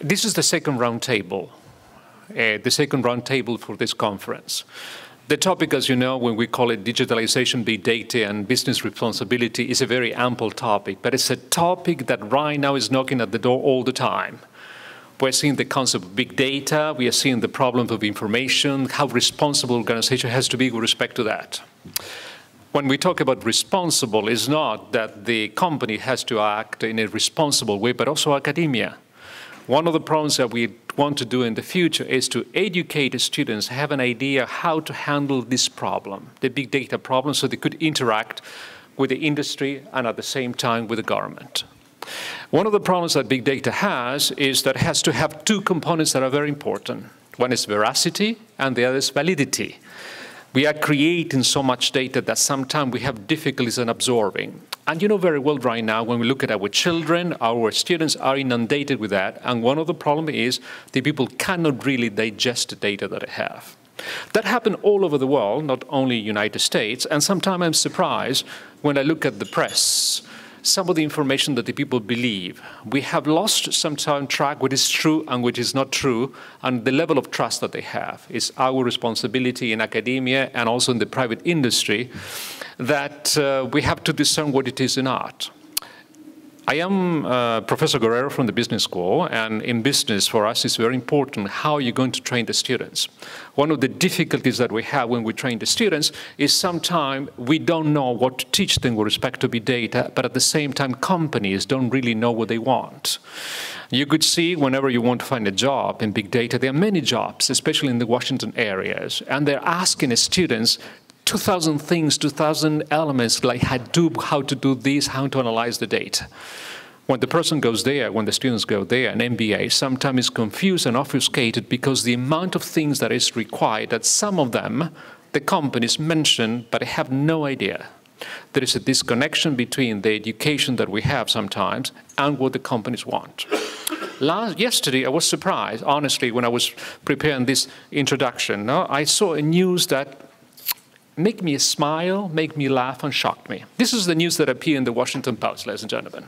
This is the second roundtable for this conference. The topic, as you know, when we call it digitalization, big data, and business responsibility, is a very ample topic, but it's a topic that right now is knocking at the door all the time. We're seeing the concept of big data, we are seeing the problem of information, how responsible organization has to be with respect to that. When we talk about responsible, it's not that the company has to act in a responsible way, but also academia. One of the problems that we want to do in the future is to educate the students, have an idea how to handle this problem, the big data problem, so they could interact with the industry and at the same time with the government. One of the problems that big data has is that it has to have two components that are very important. One is veracity and the other is validity. We are creating so much data that sometimes we have difficulties in absorbing. And you know very well right now, when we look at our children, our students are inundated with that. And one of the problems is that people cannot really digest the data that they have. That happened all over the world, not only United States. And sometimes I'm surprised when I look at the press, some of the information that the people believe. We have lost sometimes track what is true and what is not true, and the level of trust that they have. It's our responsibility in academia and also in the private industry that we have to discern what it is in art. I am Professor Guerrero from the business school, and in business for us it's very important how you're going to train the students. One of the difficulties that we have when we train the students is sometimes we don't know what to teach them with respect to big data, but at the same time companies don't really know what they want. You could see whenever you want to find a job in big data, there are many jobs, especially in the Washington areas, and they're asking the students 2,000 things, 2,000 elements, like how to do this, how to analyze the data. When the person goes there, when the students go there, an MBA sometimes is confused and obfuscated because the amount of things that is required, that some of them, the companies mention, but they have no idea. There is a disconnection between the education that we have sometimes and what the companies want. Yesterday, I was surprised, honestly, when I was preparing this introduction. I saw a news that make me smile, make me laugh, and shocked me. This is the news that appeared in the Washington Post, ladies and gentlemen.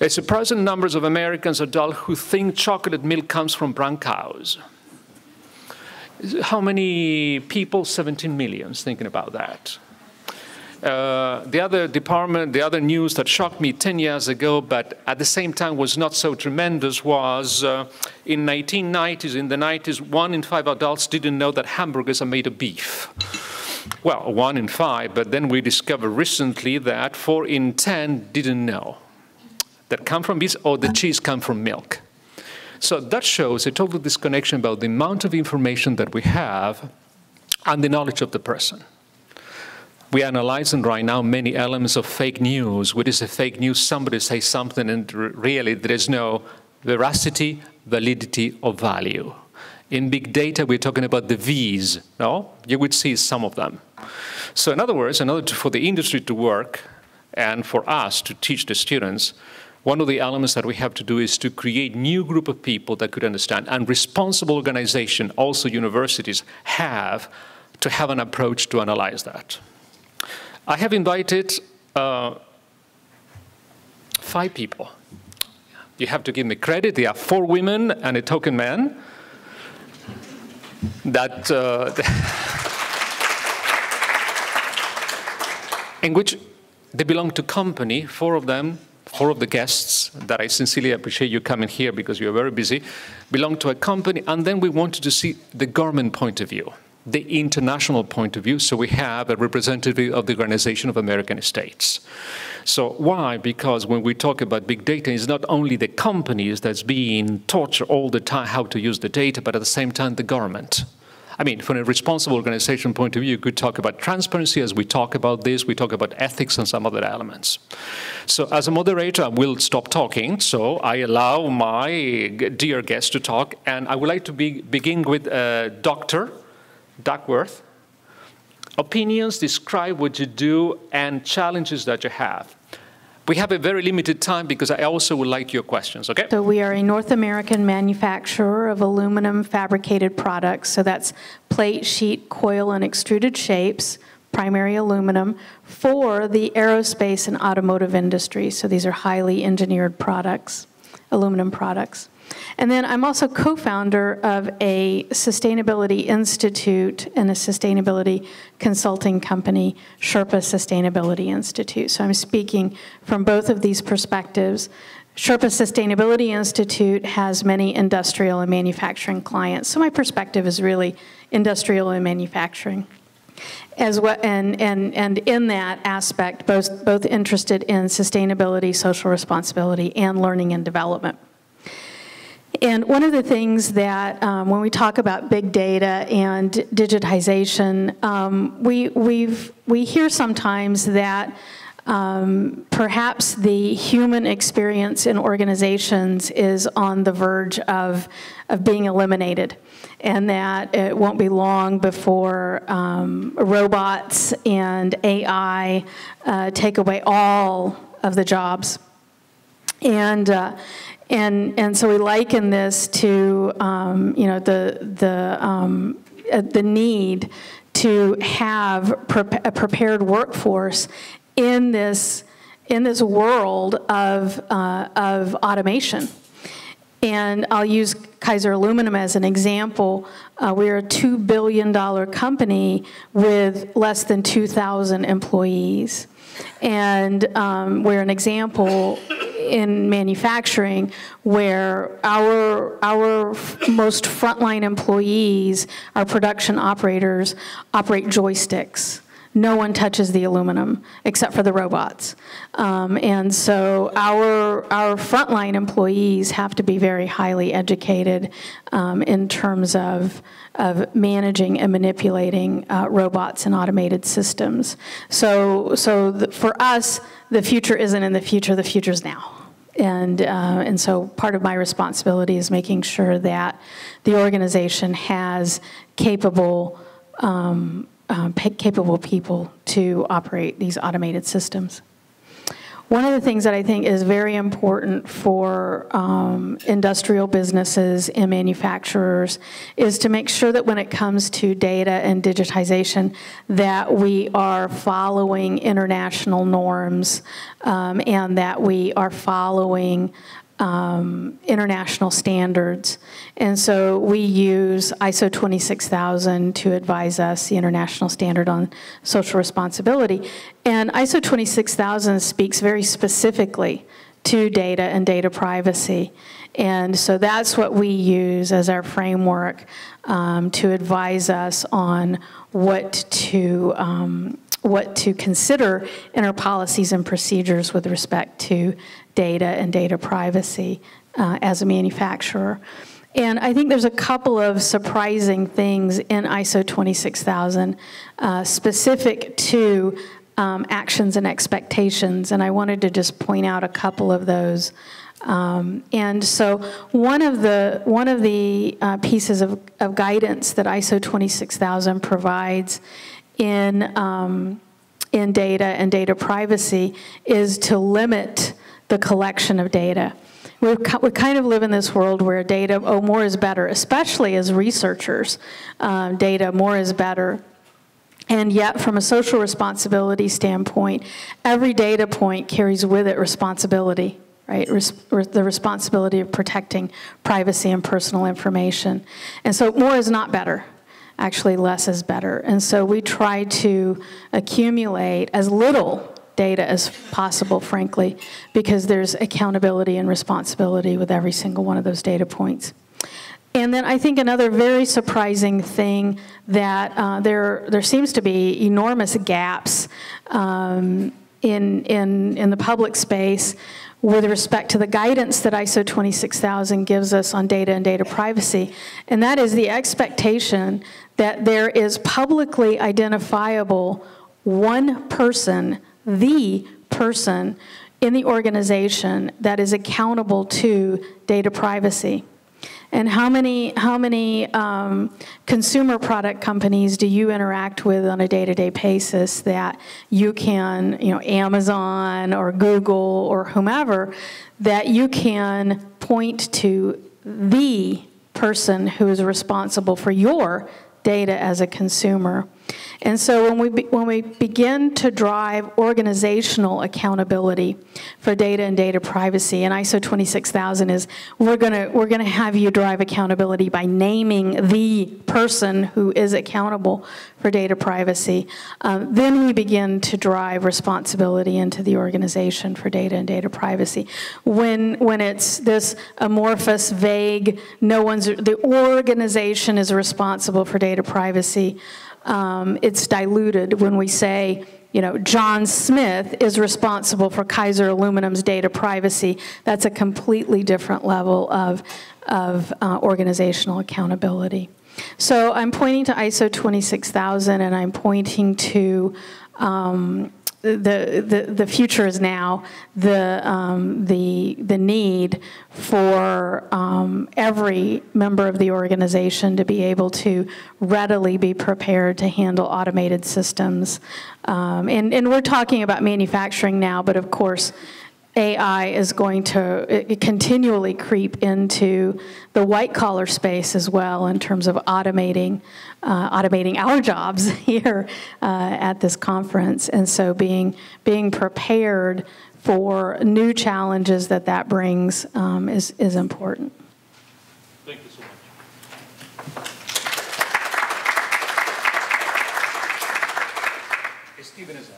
A surprising number of Americans adults who think chocolate milk comes from brown cows. How many people? 17 million thinking about that. The other news that shocked me 10 years ago, but at the same time was not so tremendous, was in the 90s, 1 in 5 adults didn't know that hamburgers are made of beef. Well, 1 in 5, but then we discovered recently that 4 in 10 didn't know that come from beef or the cheese come from milk. So that shows a total disconnection about the amount of information that we have and the knowledge of the person. We are analyzing right now many elements of fake news. What is a fake news? Somebody says something and really there is no veracity, validity, or value. In big data, we're talking about the V's, no? You would see some of them. So in other words, for the industry to work and for us to teach the students, one of the elements that we have to do is to create a new group of people that could understand. And responsible organization, also universities, have to have an approach to analyze that. I have invited 5 people. You have to give me credit. There are 4 women and a token man. That in which they belong to company. 4 of them, 4 of the guests that I sincerely appreciate you coming here because you're very busy, belong to a company, and then we wanted to see the government point of view, the international point of view, so we have a representative of the Organization of American States. So why? Because when we talk about big data, it's not only the companies that's being taught all the time how to use the data, but at the same time the government. I mean, from a responsible organization point of view, you could talk about transparency as we talk about this, we talk about ethics and some other elements. So as a moderator, I will stop talking, so I allow my dear guest to talk, and I would like to begin with Dr. Duckworth. Opinions, describe what you do, and challenges that you have. We have a very limited time because I also would like your questions, okay? So we are a North American manufacturer of aluminum fabricated products. So that's plate, sheet, coil, and extruded shapes, primary aluminum, for the aerospace and automotive industry. So these are highly engineered products. aluminum products. And then I'm also co-founder of a sustainability institute and a sustainability consulting company, Sherpa Sustainability Institute. So I'm speaking from both of these perspectives. Sherpa Sustainability Institute has many industrial and manufacturing clients. So my perspective is really industrial and manufacturing. As well, and in that aspect, both interested in sustainability, social responsibility, and learning and development. And one of the things that, when we talk about big data and digitization, we hear sometimes that perhaps the human experience in organizations is on the verge of being eliminated, and that it won't be long before robots and AI take away all of the jobs. And so we liken this to the need to have a prepared workforce in this world of automation. And I'll use Kaiser Aluminum as an example. We're a $2 billion company with less than 2,000 employees. And we're an example in manufacturing where our most frontline employees, our production operators, operate joysticks. No one touches the aluminum except for the robots. And so our frontline employees have to be very highly educated in terms of managing and manipulating robots and automated systems. So for us, the future isn't in the future's now. And so part of my responsibility is making sure that the organization has capable people to operate these automated systems. One of the things that I think is very important for industrial businesses and manufacturers is to make sure that when it comes to data and digitization that we are following international norms and that we are following international standards. And so we use ISO 26000 to advise us, the international standard on social responsibility. And ISO 26000 speaks very specifically to data and data privacy. And so that's what we use as our framework to advise us on what to consider in our policies and procedures with respect to data and data privacy as a manufacturer. And I think there's a couple of surprising things in ISO 26000 specific to actions and expectations, and I wanted to just point out a couple of those. And so one of the pieces of guidance that ISO 26000 provides in data and data privacy is to limit the collection of data. We kind of live in this world where data, more is better, especially as researchers. Data, more is better. And yet, from a social responsibility standpoint, every data point carries with it responsibility, right? The responsibility of protecting privacy and personal information. And so more is not better. Actually, less is better. And so we try to accumulate as little data as possible, frankly, because there's accountability and responsibility with every single one of those data points. And then I think another very surprising thing that there seems to be enormous gaps in the public space with respect to the guidance that ISO 26000 gives us on data and data privacy, and that is the expectation that there is publicly identifiable one person, the person in the organization that is accountable to data privacy. And how many consumer product companies do you interact with on a day-to-day basis that you can, Amazon or Google or whomever, that you can point to the person who is responsible for your data as a consumer? And so when we begin to drive organizational accountability for data and data privacy, and ISO 26000 is we're gonna have you drive accountability by naming the person who is accountable for data privacy, then we begin to drive responsibility into the organization for data and data privacy. When it's this amorphous, vague, the organization is responsible for data privacy, it's diluted when we say, you know, John Smith is responsible for Kaiser Aluminum's data privacy. That's a completely different level of organizational accountability. So I'm pointing to ISO 26000, and I'm pointing to the future is now, the need for every member of the organization to be able to readily be prepared to handle automated systems. And we're talking about manufacturing now, but of course, AI is going to continually creep into the white-collar space as well in terms of automating our jobs here at this conference. And so being prepared for new challenges that brings is important. Thank you so much. Stephen Ezell.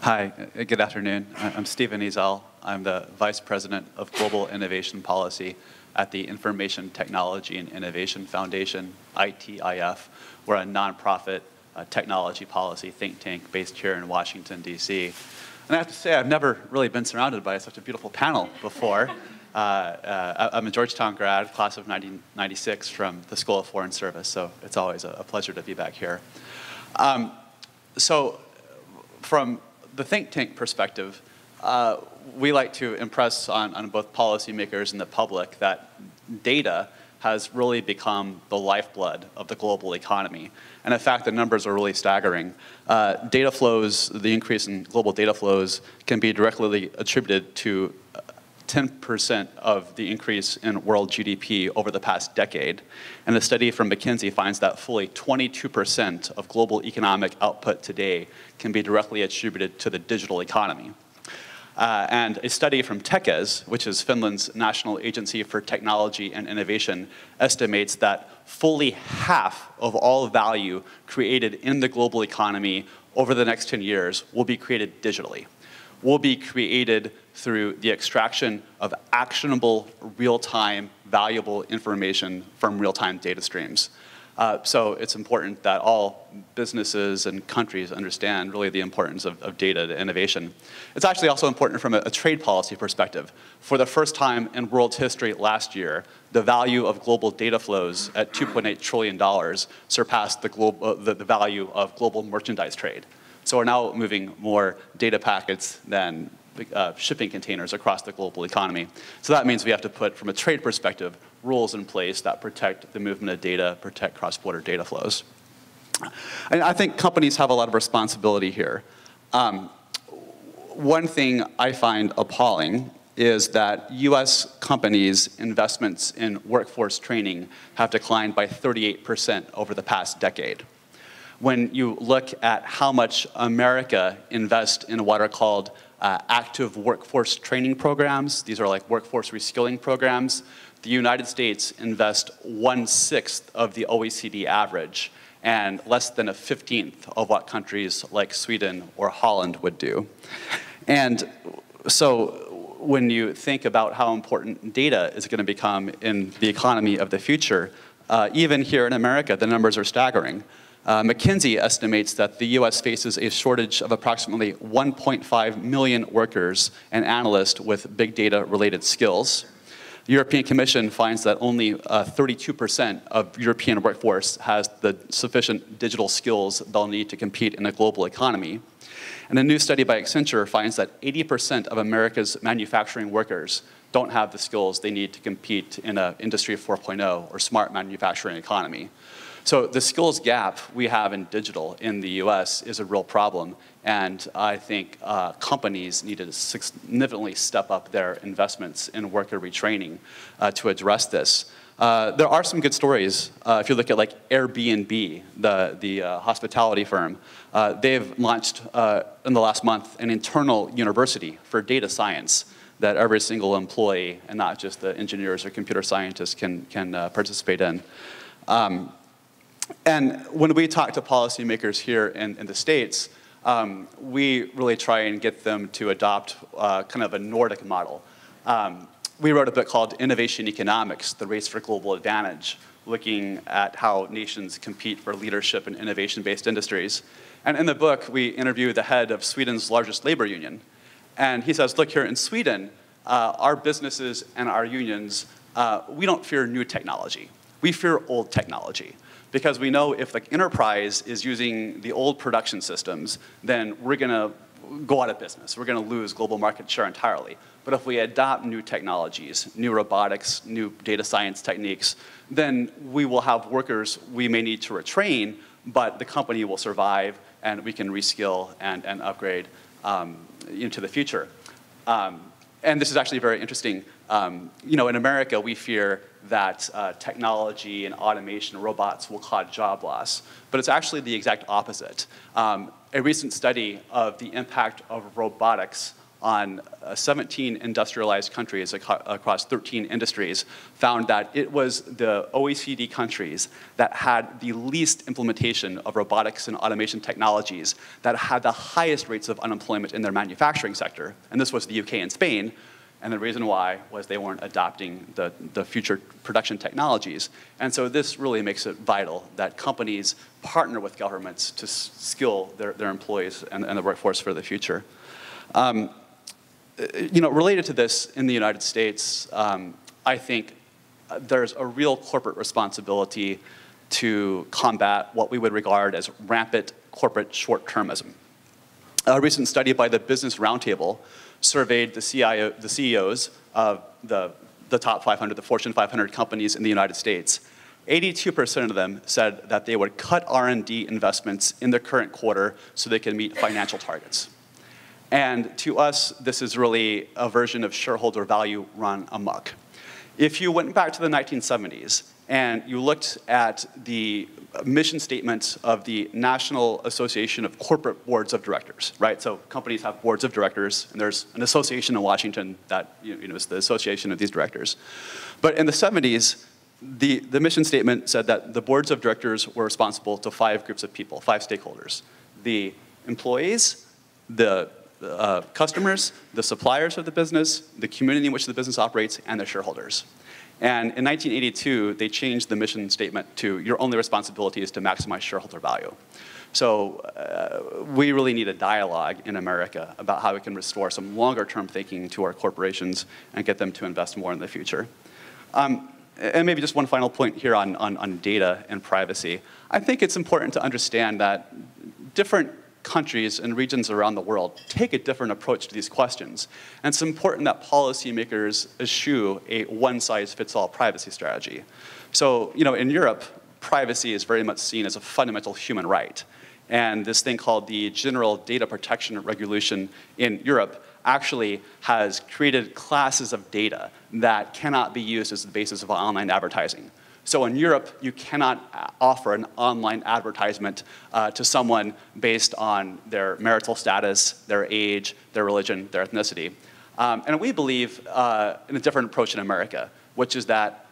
Hi, good afternoon. I'm Stephen Ezell. I'm the Vice President of Global Innovation Policy at the Information Technology and Innovation Foundation, ITIF. We're a nonprofit technology policy think tank based here in Washington, D.C. And I have to say, I've never really been surrounded by such a beautiful panel before. I'm a Georgetown grad, class of 1996 from the School of Foreign Service, so it's always a pleasure to be back here. So from the think tank perspective, we like to impress on both policymakers and the public that data has really become the lifeblood of the global economy. And in fact, the numbers are really staggering. Data flows, the increase in global data flows can be directly attributed to 10% of the increase in world GDP over the past decade. And a study from McKinsey finds that fully 22% of global economic output today can be directly attributed to the digital economy. And a study from Tekes, which is Finland's National Agency for Technology and Innovation, estimates that fully half of all value created in the global economy over the next 10 years will be created digitally. Will be created through the extraction of actionable, real-time, valuable information from real-time data streams. So it's important that all businesses and countries understand really the importance of data to innovation. It's actually also important from a trade policy perspective. For the first time in world history last year, the value of global data flows at $2.8 trillion surpassed the value of global merchandise trade. So we're now moving more data packets than shipping containers across the global economy. So that means we have to put, from a trade perspective, rules in place that protect the movement of data, protect cross-border data flows. And I think companies have a lot of responsibility here. One thing I find appalling is that US companies' investments in workforce training have declined by 38% over the past decade. When you look at how much America invests in what are called active workforce training programs, these are like workforce reskilling programs, the United States invests 1/6 of the OECD average and less than a 15th of what countries like Sweden or Holland would do. And so when you think about how important data is going to become in the economy of the future, even here in America, the numbers are staggering. McKinsey estimates that the US faces a shortage of approximately 1.5 million workers and analysts with big data related skills. The European Commission finds that only 32% of European workforce has the sufficient digital skills they'll need to compete in a global economy. And a new study by Accenture finds that 80% of America's manufacturing workers don't have the skills they need to compete in an Industry 4.0 or smart manufacturing economy. So the skills gap we have in digital in the US is a real problem. And I think companies need to significantly step up their investments in worker retraining to address this. There are some good stories. If you look at like Airbnb, the hospitality firm, they've launched in the last month an internal university for data science that every single employee, and not just the engineers or computer scientists, can participate in. And when we talk to policymakers here in the States, we really try and get them to adopt kind of a Nordic model. We wrote a book called Innovation Economics, The Race for Global Advantage, looking at how nations compete for leadership in innovation-based industries. And in the book, we interviewed the head of Sweden's largest labor union. And he says, look, here in Sweden, our businesses and our unions, we don't fear new technology. We fear old technology. Because we know if the enterprise is using the old production systems, then we're going to go out of business. We're going to lose global market share entirely. But if we adopt new technologies, new robotics, new data science techniques, then we will have workers we may need to retrain, but the company will survive and we can reskill and upgrade into the future. And this is actually very interesting. You know, in America, we fear that technology and automation, robots will cause job loss. But it's actually the exact opposite. A recent study of the impact of robotics on 17 industrialized countries across 13 industries found that it was the OECD countries that had the least implementation of robotics and automation technologies that had the highest rates of unemployment in their manufacturing sector. And this was the UK and Spain. And the reason why was they weren't adopting the future production technologies. And so this really makes it vital that companies partner with governments to skill their employees and the workforce for the future. You know, related to this in the United States, I think there's a real corporate responsibility to combat what we would regard as rampant corporate short-termism. A recent study by the Business Roundtable surveyed the CEOs of the top 500, the Fortune 500 companies in the United States. 82% of them said that they would cut R&D investments in the current quarter so they can meet financial targets. And to us, this is really a version of shareholder value run amok. If you went back to the 1970s and you looked at the mission statement of the National Association of Corporate Boards of Directors, right? So companies have boards of directors, and there's an association in Washington that is the association of these directors. But in the 70s, the mission statement said that the boards of directors were responsible to 5 groups of people, 5 stakeholders: the employees, the customers, the suppliers of the business, the community in which the business operates, and the shareholders. And in 1982, they changed the mission statement to your only responsibility is to maximize shareholder value. So we really need a dialogue in America about how we can restore some longer term thinking to our corporations and get them to invest more in the future. And maybe just one final point here on data and privacy. I think it's important to understand that different countries and regions around the world take a different approach to these questions. And it's important that policymakers eschew a one-size-fits-all privacy strategy. So, you know, in Europe, privacy is very much seen as a fundamental human right. And this thing called the General Data Protection Regulation in Europe actually has created classes of data that cannot be used as the basis of online advertising. So in Europe, you cannot offer an online advertisement to someone based on their marital status, their age, their religion, their ethnicity. And we believe in a different approach in America, which is that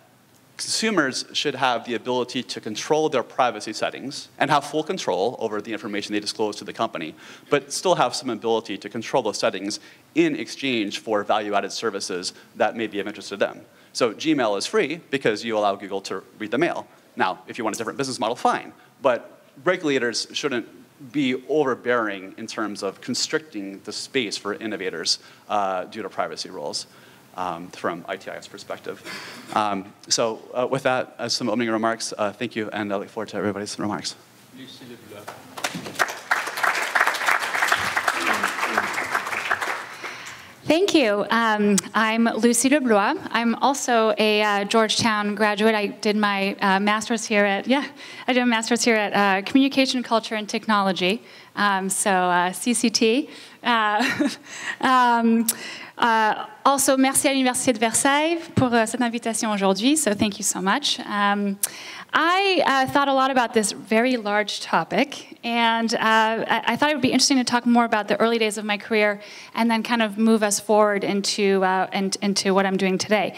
consumers should have the ability to control their privacy settings and have full control over the information they disclose to the company, but still have some ability to control those settings in exchange for value-added services that may be of interest to them. So Gmail is free because you allow Google to read the mail. Now, if you want a different business model, fine. But regulators shouldn't be overbearing in terms of constricting the space for innovators due to privacy rules from ITI's perspective. So with that, as some opening remarks, thank you, and I look forward to everybody's remarks. Lucie, Leblois. Thank you. I'm Lucie Leblois. I'm also a Georgetown graduate. I did my master's here at, I did a master's here at Communication, Culture, and Technology, CCT. Also, merci à l'Université de Versailles pour cette invitation aujourd'hui, so thank you so much. I thought a lot about this very large topic, and I thought it would be interesting to talk more about the early days of my career and then kind of move us forward into what I'm doing today.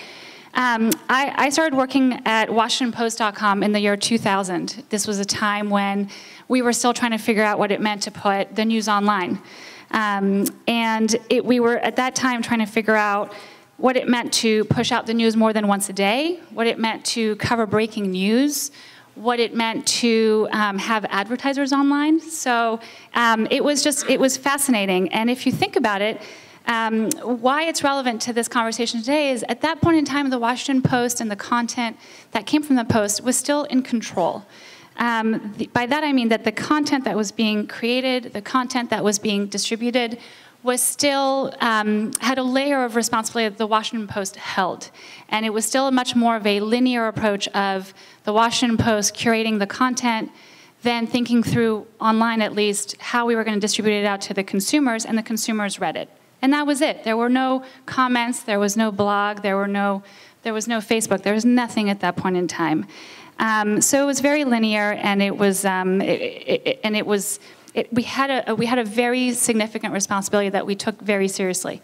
I started working at WashingtonPost.com in the year 2000. This was a time when we were still trying to figure out what it meant to put the news online. We were at that time trying to figure out what it meant to push out the news more than once a day, what it meant to cover breaking news, what it meant to have advertisers online. So it was fascinating. And if you think about it, why it's relevant to this conversation today is at that point in time, the Washington Post and the content that came from the Post was still in control. By that I mean that the content that was being created, the content that was being distributed, was still, had a layer of responsibility that the Washington Post held. And it was still much more of a linear approach of the Washington Post curating the content, then thinking through, online at least, how we were going to distribute it out to the consumers, and the consumers read it. And that was it. There were no comments, there was no blog, there was no Facebook, there was nothing at that point in time. So it was very linear, and we had a very significant responsibility that we took very seriously.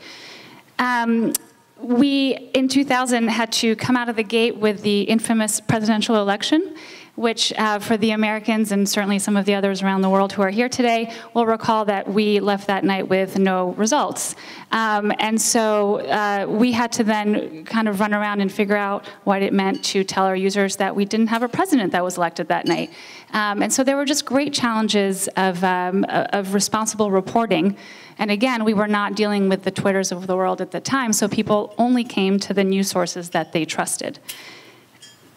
We, in 2000, had to come out of the gate with the infamous presidential election, which for the Americans and certainly some of the others around the world who are here today will recall that we left that night with no results. And so we had to then kind of run around and figure out what it meant to tell our users that we didn't have a president that was elected that night. And so there were just great challenges of responsible reporting. And again, we were not dealing with the Twitters of the world at the time, so people only came to the news sources that they trusted.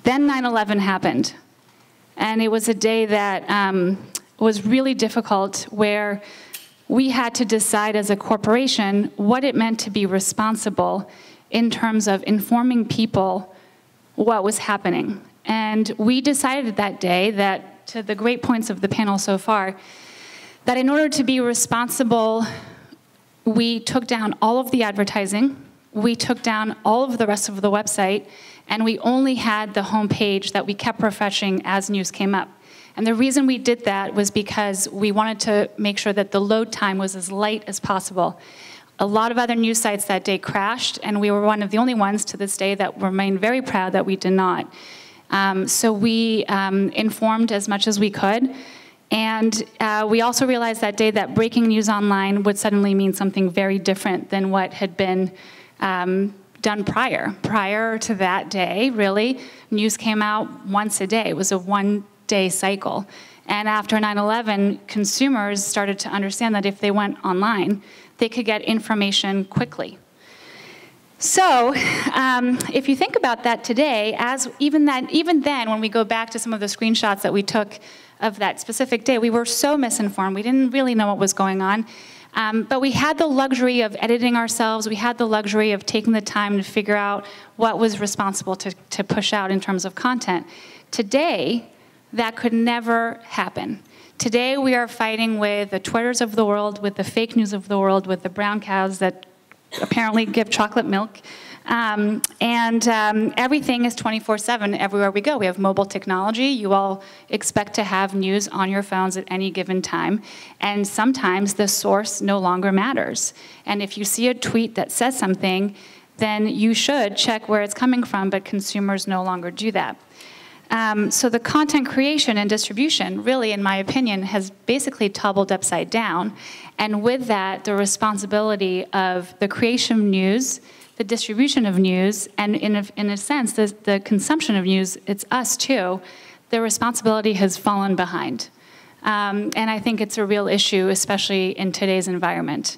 Then 9/11 happened. And it was a day that was really difficult, where we had to decide as a corporation what it meant to be responsible in terms of informing people what was happening. And we decided that day that, to the great points of the panel so far, that in order to be responsible, we took down all of the advertising, we took down all of the rest of the website, and we only had the homepage that we kept refreshing as news came up. And the reason we did that was because we wanted to make sure that the load time was as light as possible. A lot of other news sites that day crashed, and we were one of the only ones to this day that remain very proud that we did not. So we informed as much as we could. And we also realized that day that breaking news online would suddenly mean something very different than what had been done prior. Prior to that day, really, news came out once a day. It was a one-day cycle. And after 9/11, consumers started to understand that if they went online, they could get information quickly. So if you think about that today, even then, when we go back to some of the screenshots that we took of that specific day, we were so misinformed. We didn't really know what was going on. But we had the luxury of editing ourselves. We had the luxury of taking the time to figure out what was responsible to push out in terms of content. Today, that could never happen. Today, we are fighting with the Twitters of the world, with the fake news of the world, with the brown cows that apparently give chocolate milk. Everything is 24/7 everywhere we go. We have mobile technology. You all expect to have news on your phones at any given time. And sometimes the source no longer matters. And if you see a tweet that says something, then you should check where it's coming from, but consumers no longer do that. So the content creation and distribution, really, in my opinion, has basically toppled upside down. And with that, the responsibility of the creation of news, the distribution of news, and in a sense, the consumption of news, it's us too, the responsibility has fallen behind. And I think it's a real issue, especially in today's environment.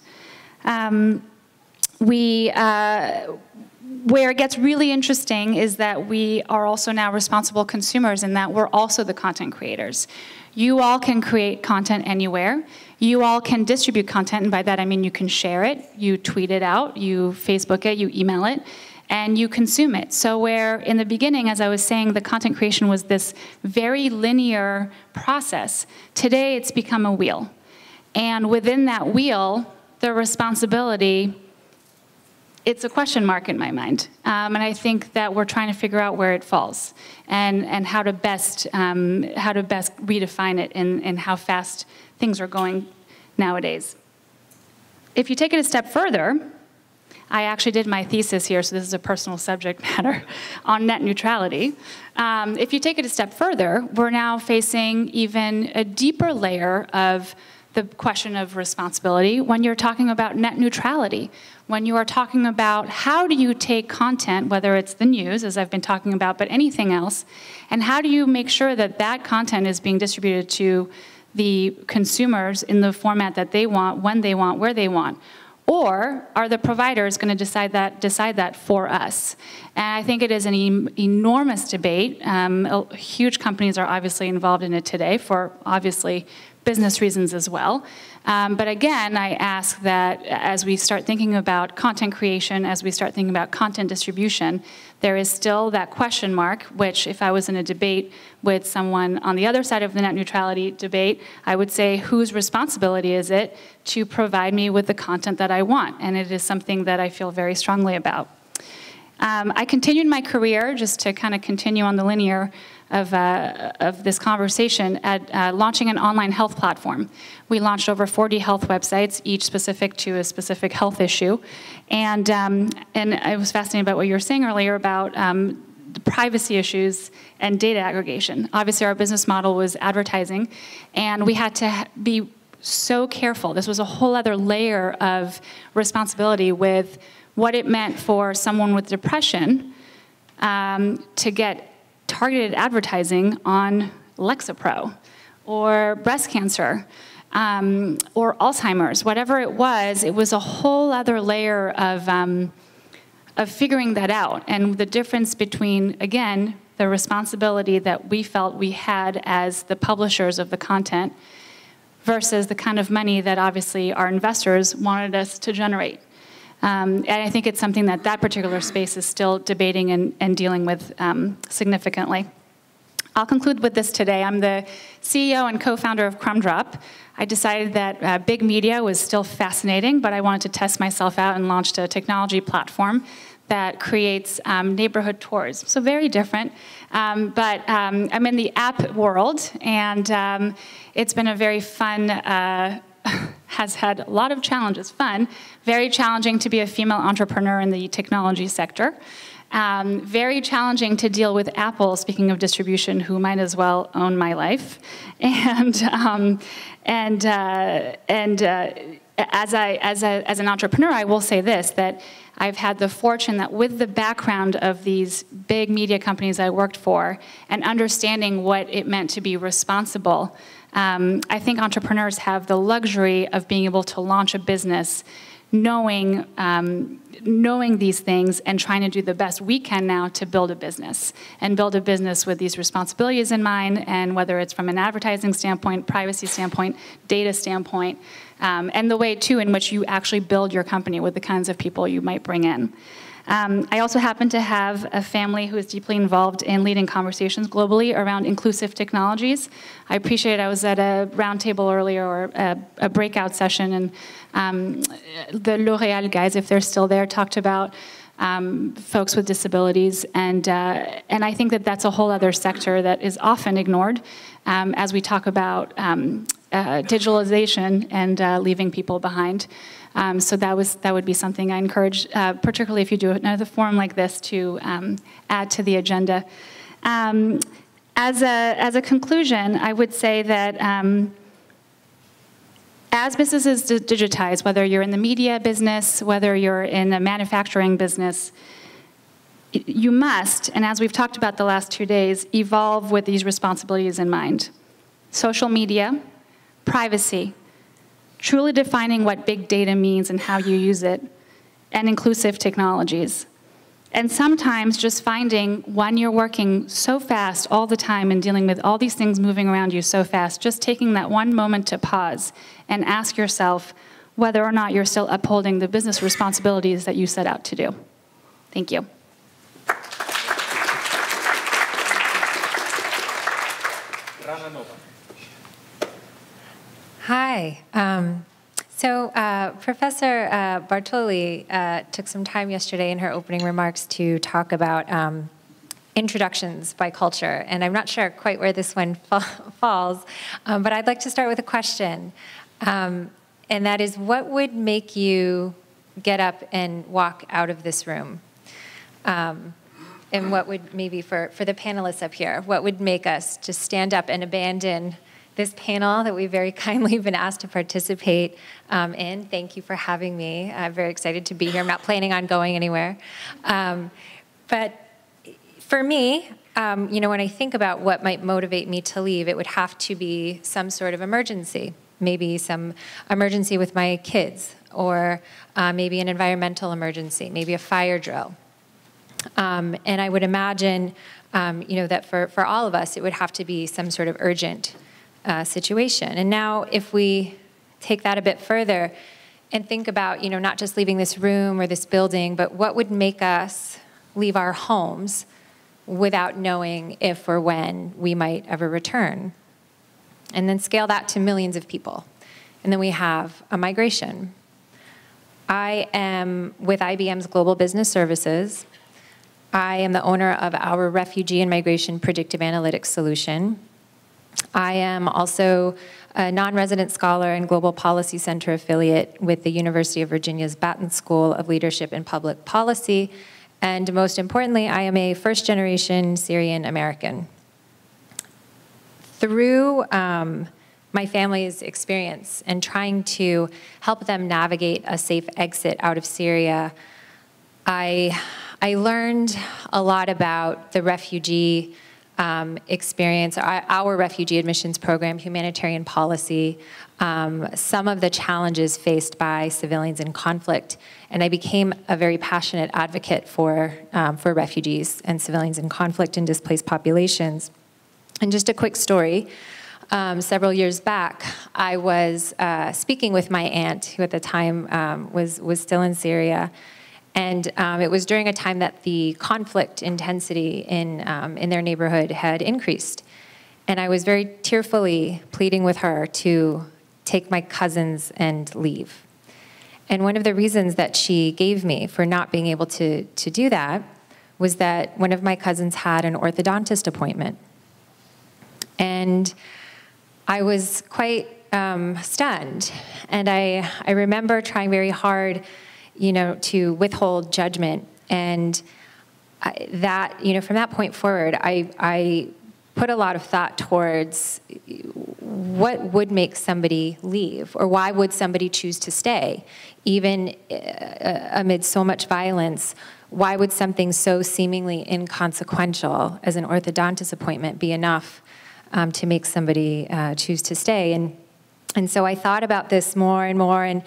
Where it gets really interesting is that we are also now responsible consumers in that we're also the content creators. You all can create content anywhere. You all can distribute content, and by that I mean you can share it, you tweet it out, you Facebook it, you email it, and you consume it. So where in the beginning, as I was saying, the content creation was this very linear process, today it's become a wheel. And within that wheel, the responsibility, it's a question mark in my mind. And I think that we're trying to figure out where it falls and how to best redefine it in how fast things are going nowadays. If you take it a step further, I actually did my thesis here, so this is a personal subject matter, on net neutrality. If you take it a step further, we're now facing even a deeper layer of the question of responsibility when you're talking about net neutrality, when you are talking about how do you take content, whether it's the news, as I've been talking about, but anything else, and how do you make sure that that content is being distributed to the consumers in the format that they want, when they want, where they want? Or are the providers going to decide that for us? And I think it is an enormous debate. Huge companies are obviously involved in it today for obviously business reasons as well. But again, I ask that as we start thinking about content creation, as we start thinking about content distribution, there is still that question mark, which if I was in a debate with someone on the other side of the net neutrality debate, I would say, whose responsibility is it to provide me with the content that I want? And it is something that I feel very strongly about. I continued my career, just to kind of continue on the linear of this conversation, at launching an online health platform. We launched over 40 health websites, each specific to a specific health issue. And I was fascinated about what you were saying earlier about the privacy issues and data aggregation. Obviously, our business model was advertising, and we had to be so careful. This was a whole other layer of responsibility with what it meant for someone with depression to get targeted advertising on Lexapro or breast cancer or Alzheimer's. Whatever it was a whole other layer of figuring that out, and the difference between, again, the responsibility that we felt we had as the publishers of the content versus the kind of money that obviously our investors wanted us to generate. And I think it's something that particular space is still debating and dealing with significantly. I'll conclude with this today. I'm the CEO and co-founder of Crumbdrop. I decided that big media was still fascinating, but I wanted to test myself out and launched a technology that creates neighborhood tours. So very different, but I'm in the app world, and it's been a very fun, has had a lot of challenges, fun, very challenging to be a female entrepreneur in the technology sector. Very challenging to deal with Apple, speaking of distribution, who might as well own my life. And as an entrepreneur, I will say this, that I've had the fortune that with the background of these big media companies I worked for and understanding what it meant to be responsible, I think entrepreneurs have the luxury of being able to launch a business knowing these things and trying to do the best we can now to build a business with these responsibilities in mind, and whether it's from an advertising standpoint, privacy standpoint, data standpoint, and the way, too, in which you actually build your company with the kinds of people you might bring in. I also happen to have a family who is deeply involved in leading conversations globally around inclusive technologies. I appreciate I was at a roundtable earlier, or a breakout session, and the L'Oréal guys, if they're still there, talked about folks with disabilities, and I think that that's a whole other sector that is often ignored as we talk about digitalization and leaving people behind. So that would be something I encourage, particularly if you do another forum like this, to add to the agenda. As a conclusion, I would say that as businesses digitize, whether you're in the media business, whether you're in a manufacturing business, you must, and as we've talked about the last 2 days, evolve with these responsibilities in mind. Social media, privacy, truly defining what big data means and how you use it, and inclusive technologies. And sometimes just finding, when you're working so fast all the time and dealing with all these things moving around you so fast, just taking that one moment to pause and ask yourself whether or not you're still upholding the business responsibilities that you set out to do. Thank you. Rana Novack. Hi. Professor Bartoli took some time yesterday in her opening remarks to talk about introductions by culture, and I'm not sure quite where this one falls, but I'd like to start with a question, and that is, what would make you get up and walk out of this room? And what would, maybe for the panelists up here, what would make us just stand up and abandon this panel that we've very kindly been asked to participate in? Thank you for having me. I'm very excited to be here. I'm not planning on going anywhere. But for me, when I think about what might motivate me to leave, it would have to be some sort of emergency. Maybe some emergency with my kids, or maybe an environmental emergency, maybe a fire drill. And I would imagine, that for all of us, it would have to be some sort of urgent situation. And now if we take that a bit further and think about, not just leaving this room or this building, but what would make us leave our homes without knowing if or when we might ever return. And then scale that to millions of people. And then we have a migration. I am with IBM's Global Business Services. I am the owner of our Refugee and Migration Predictive Analytics solution. I am also a non-resident scholar and Global Policy Center affiliate with the University of Virginia's Batten School of Leadership and Public Policy. And most importantly, I am a first-generation Syrian American. Through my family's experience and trying to help them navigate a safe exit out of Syria, I learned a lot about the refugee experience, our refugee admissions program, humanitarian policy, some of the challenges faced by civilians in conflict, and I became a very passionate advocate for refugees and civilians in conflict and displaced populations. And just a quick story, several years back, I was speaking with my aunt, who at the time was still in Syria, and it was during a time that the conflict intensity in their neighborhood had increased. And I was very tearfully pleading with her to take my cousins and leave. And one of the reasons that she gave me for not being able to do that was that one of my cousins had an orthodontist appointment. And I was quite stunned. And I remember trying very hard to withhold judgment. And that, from that point forward, I put a lot of thought towards what would make somebody leave, or why would somebody choose to stay, even amid so much violence. Why would something so seemingly inconsequential as an orthodontist appointment be enough to make somebody choose to stay? And so I thought about this more and more, and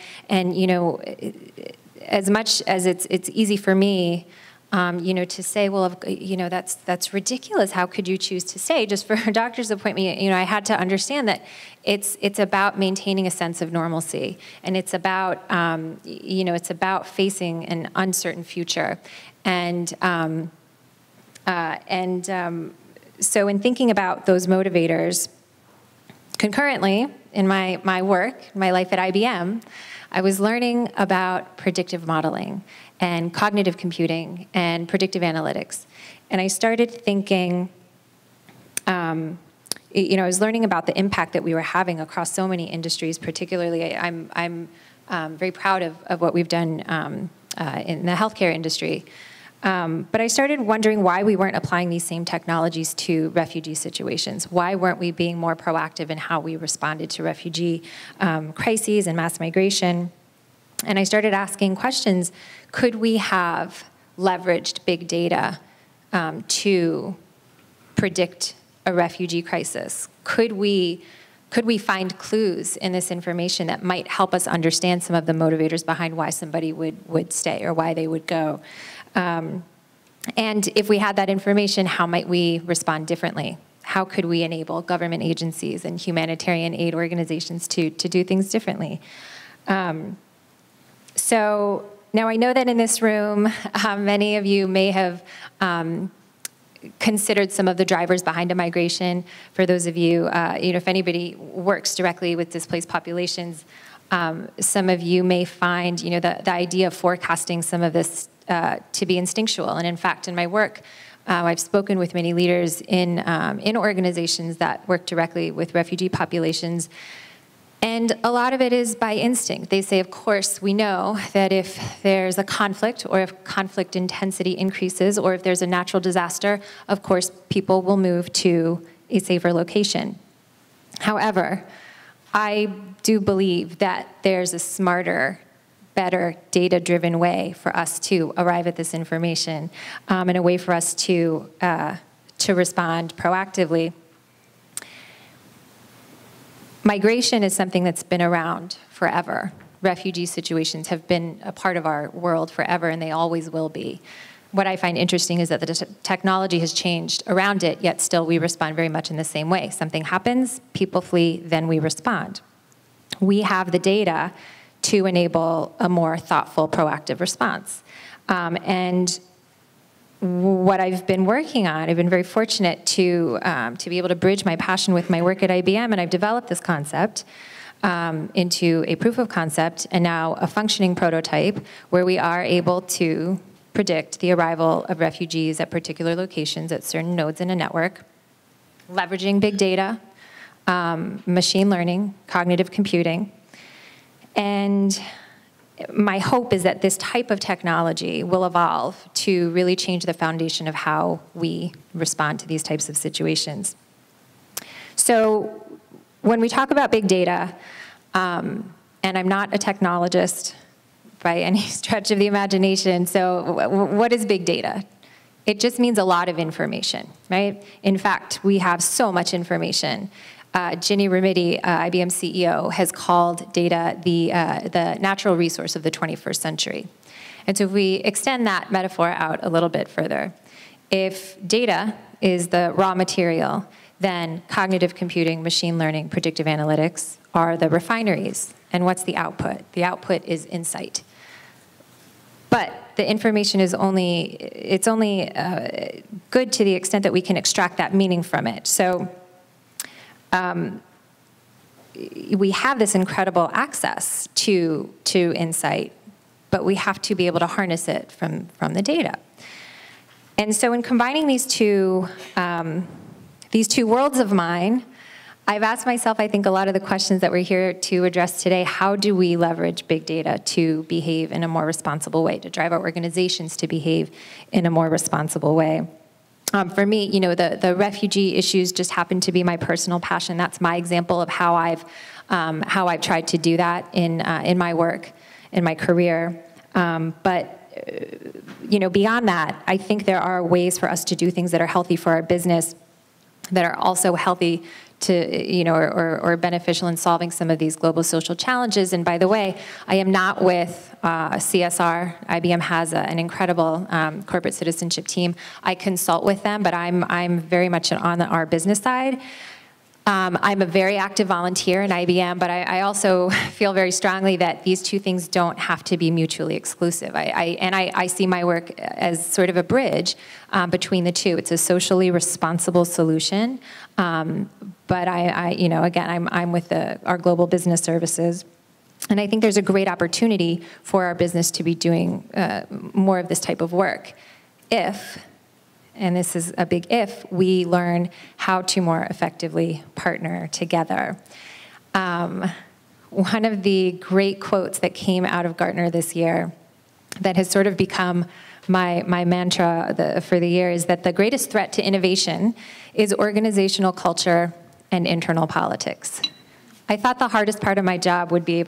as much as it's easy for me, to say, well, that's ridiculous. How could you choose to stay just for a doctor's appointment? I had to understand that it's about maintaining a sense of normalcy, and it's about it's about facing an uncertain future, and so in thinking about those motivators, concurrently in my work, my life at IBM, I was learning about predictive modeling and cognitive computing and predictive analytics. And I started thinking, I was learning about the impact that we were having across so many industries. Particularly, I'm very proud of what we've done in the healthcare industry. But I started wondering why we weren't applying these same technologies to refugee situations. Why weren't we being more proactive in how we responded to refugee crises and mass migration? And I started asking questions. Could we have leveraged big data to predict a refugee crisis? Could we find clues in this information that might help us understand some of the motivators behind why somebody would stay or why they would go? And if we had that information, how might we respond differently? How could we enable government agencies and humanitarian aid organizations to do things differently? So now I know that in this room, many of you may have considered some of the drivers behind a migration. For those of you, if anybody works directly with displaced populations, some of you may find, the idea of forecasting some of this to be instinctual. And in fact, in my work, I've spoken with many leaders in organizations that work directly with refugee populations. And a lot of it is by instinct. They say, of course, we know that if there's a conflict or if conflict intensity increases or if there's a natural disaster, of course, people will move to a safer location. However, I do believe that there's a smarter, better data-driven way for us to arrive at this information and a way for us to respond proactively. Migration is something that's been around forever. Refugee situations have been a part of our world forever, and they always will be. What I find interesting is that the technology has changed around it, yet still we respond very much in the same way. Something happens, people flee, then we respond. We have the data to enable a more thoughtful, proactive response. And what I've been working on, I've been very fortunate to be able to bridge my passion with my work at IBM, and I've developed this concept into a proof of concept and now a functioning prototype where we are able to predict the arrival of refugees at particular locations at certain nodes in a network, leveraging big data, machine learning, cognitive computing. And my hope is that this type of technology will evolve to really change the foundation of how we respond to these types of situations. So when we talk about big data, and I'm not a technologist by any stretch of the imagination, so what is big data? It just means a lot of information, right? In fact, we have so much information. Ginny Rometty, IBM CEO, has called data the natural resource of the 21st century. And so if we extend that metaphor out a little bit further, if data is the raw material, then cognitive computing, machine learning, predictive analytics are the refineries. And what's the output? The output is insight. But the information is only good to the extent that we can extract that meaning from it. So we have this incredible access to insight, but we have to be able to harness it from the data. And so in combining these two worlds of mine, I've asked myself, I think, a lot of the questions that we're here to address today. How do we leverage big data to behave in a more responsible way, to drive our organizations to behave in a more responsible way? For me, the refugee issues just happen to be my personal passion. That's my example of how I've tried to do that in my work, in my career. But beyond that, I think there are ways for us to do things that are healthy for our business, that are also healthy to, or beneficial in solving some of these global social challenges. And by the way, I am not with CSR. IBM has an incredible corporate citizenship team. I consult with them, but I'm very much on our business side. I'm a very active volunteer in IBM, but I also feel very strongly that these two things don't have to be mutually exclusive. I see my work as sort of a bridge between the two. It's a socially responsible solution, but again, I'm with our global business services. And I think there's a great opportunity for our business to be doing more of this type of work if, and this is a big if, we learn how to more effectively partner together. One of the great quotes that came out of Gartner this year that has sort of become my mantra for the year is that the greatest threat to innovation is organizational culture and internal politics. I thought the hardest part of my job would be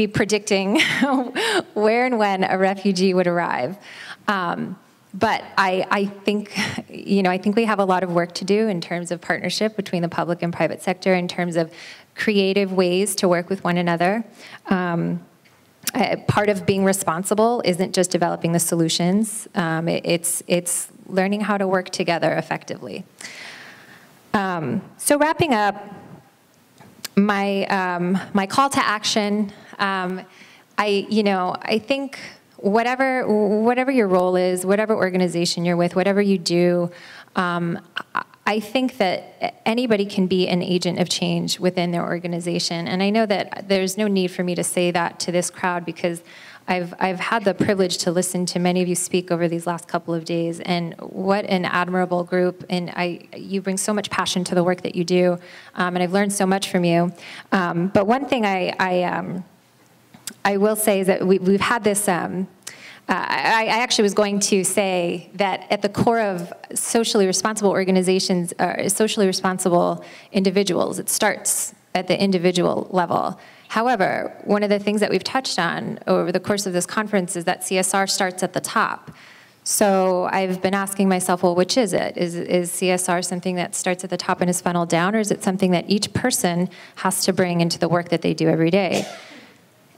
predicting where and when a refugee would arrive. But I think we have a lot of work to do in terms of partnership between the public and private sector, in terms of creative ways to work with one another. part of being responsible isn't just developing the solutions. It's learning how to work together effectively. So wrapping up, my call to action, I think whatever your role is, whatever organization you're with, whatever you do, I think that anybody can be an agent of change within their organization. And I know that there's no need for me to say that to this crowd because I've had the privilege to listen to many of you speak over these last couple of days, and what an admirable group. And you bring so much passion to the work that you do, and I've learned so much from you. But one thing I will say is that we've had this, I actually was going to say that at the core of socially responsible organizations are socially responsible individuals. It starts at the individual level. However, one of the things that we've touched on over the course of this conference is that CSR starts at the top. So I've been asking myself, well, which is it? Is CSR something that starts at the top and is funneled down, or is it something that each person has to bring into the work that they do every day?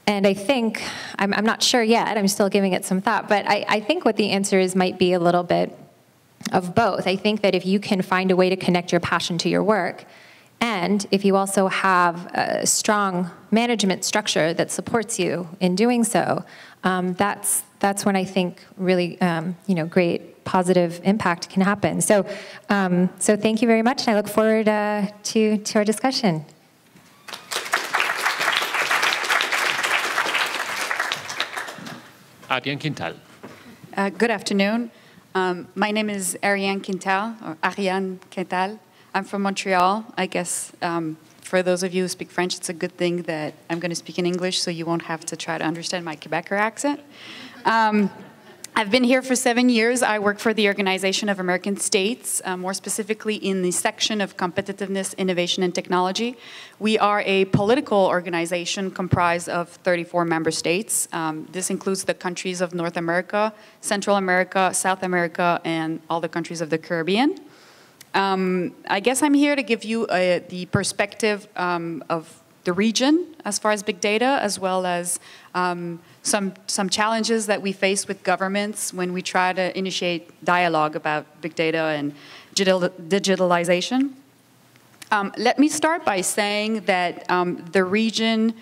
And I think, I'm not sure yet, I'm still giving it some thought, but I think what the answer is might be a little bit of both. I think that if you can find a way to connect your passion to your work, and if you also have a strong management structure that supports you in doing so, that's when I think really great positive impact can happen. So thank you very much, and I look forward to our discussion. Aryanne Quintal. Good afternoon. My name is Aryanne Quintal, or Aryanne Quintal. I'm from Montreal. I guess for those of you who speak French, it's a good thing that I'm going to speak in English so you won't have to try to understand my Quebecer accent. I've been here for 7 years. I work for the Organization of American States, more specifically in the section of competitiveness, innovation, and technology. We are a political organization comprised of 34 member states. This includes the countries of North America, Central America, South America, and all the countries of the Caribbean. I guess I'm here to give you the perspective of the region as far as big data, as well as some challenges that we face with governments when we try to initiate dialogue about big data and digitalization. Let me start by saying that the region,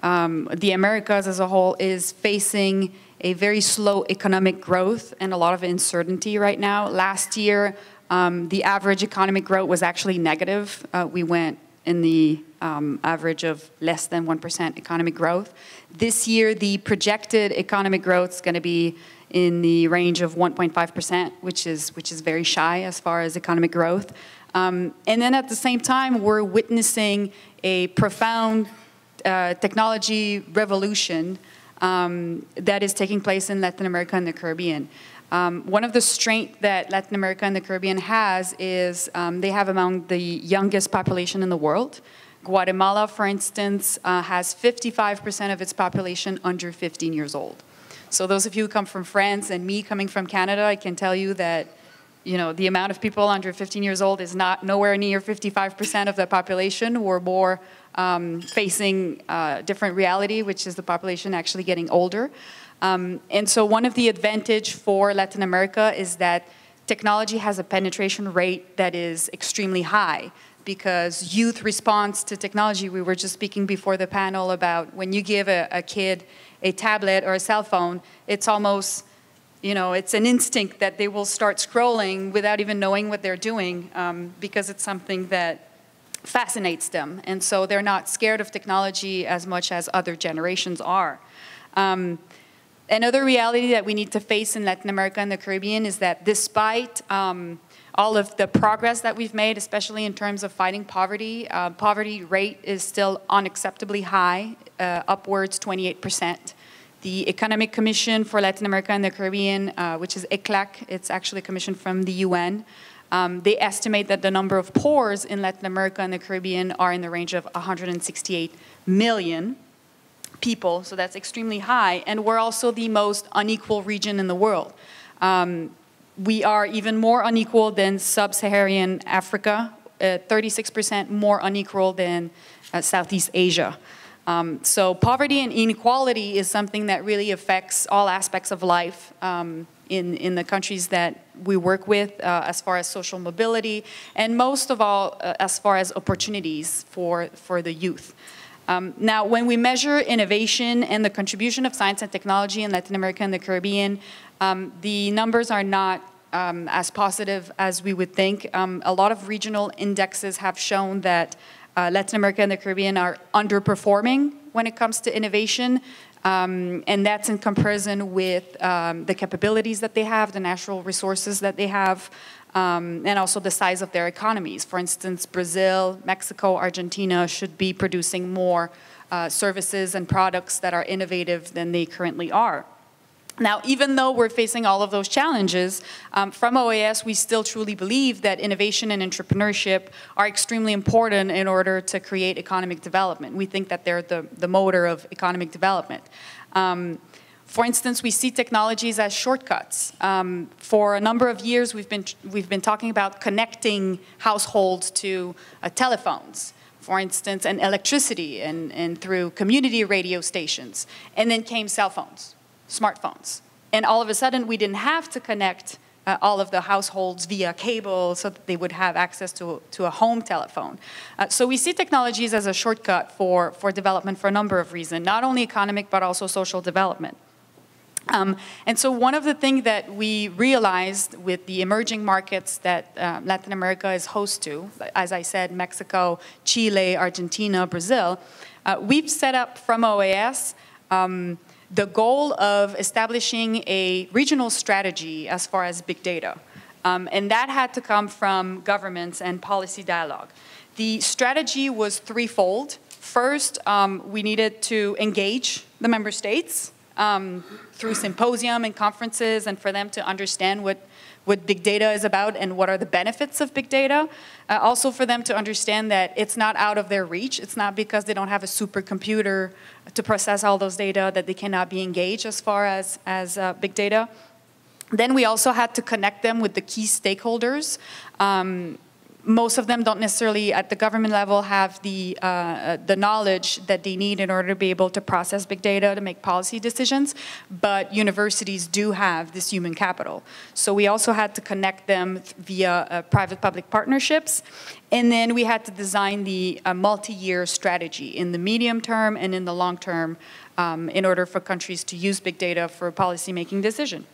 the Americas as a whole, is facing a very slow economic growth and a lot of uncertainty right now. Last year, the average economic growth was actually negative. We went in the average of less than 1% economic growth. This year, the projected economic growth is going to be in the range of 1.5%, which is very shy as far as economic growth. And then at the same time, we're witnessing a profound technology revolution that is taking place in Latin America and the Caribbean. One of the strengths that Latin America and the Caribbean has is they have among the youngest population in the world. Guatemala, for instance, has 55% of its population under 15 years old. So those of you who come from France and me coming from Canada, I can tell you that the amount of people under 15 years old is nowhere near 55% of the population. We're more facing a different reality, which is the population actually getting older. And so one of the advantages for Latin America is that technology has a penetration rate that is extremely high because youth response to technology. We were just speaking before the panel about when you give a kid a tablet or a cell phone, it's almost, it's an instinct that they will start scrolling without even knowing what they're doing because it's something that fascinates them. And so they're not scared of technology as much as other generations are. Another reality that we need to face in Latin America and the Caribbean is that despite all of the progress that we've made, especially in terms of fighting poverty, poverty rate is still unacceptably high, upwards 28%. The Economic Commission for Latin America and the Caribbean, which is ECLAC, it's actually a commission from the UN, they estimate that the number of poors in Latin America and the Caribbean are in the range of 168 million people, so that's extremely high, and we're also the most unequal region in the world. We are even more unequal than sub-Saharan Africa, 36% more unequal than Southeast Asia. So poverty and inequality is something that really affects all aspects of life in the countries that we work with, as far as social mobility, and most of all, as far as opportunities for the youth. Now, when we measure innovation and the contribution of science and technology in Latin America and the Caribbean, the numbers are not as positive as we would think. A lot of regional indexes have shown that Latin America and the Caribbean are underperforming when it comes to innovation, and that's in comparison with the capabilities that they have, the natural resources that they have, and also the size of their economies. For instance, Brazil, Mexico, Argentina should be producing more services and products that are innovative than they currently are. Now, even though we're facing all of those challenges, from OAS, we still truly believe that innovation and entrepreneurship are extremely important in order to create economic development. We think that they're the motor of economic development. For instance, we see technologies as shortcuts. For a number of years, we've been talking about connecting households to telephones, for instance, and electricity, and through community radio stations. And then came cell phones, smartphones. And all of a sudden, we didn't have to connect all of the households via cable so that they would have access to a home telephone. So we see technologies as a shortcut for development for a number of reasons, not only economic, but also social development. And so one of the things that we realized with the emerging markets that Latin America is host to, as I said, Mexico, Chile, Argentina, Brazil, we've set up from OAS the goal of establishing a regional strategy as far as big data. And that had to come from governments and policy dialogue. The strategy was threefold. First, we needed to engage the member states through symposium and conferences, and for them to understand what big data is about and what are the benefits of big data. Also for them to understand that it's not out of their reach. It's not because they don't have a supercomputer to process all those data that they cannot be engaged as far as big data. Then we also had to connect them with the key stakeholders. Most of them don't necessarily, at the government level, have the knowledge that they need in order to be able to process big data to make policy decisions, but universities do have this human capital. So we also had to connect them via private-public partnerships, and then we had to design the multi-year strategy in the medium term and in the long term in order for countries to use big data for a policy-making decision.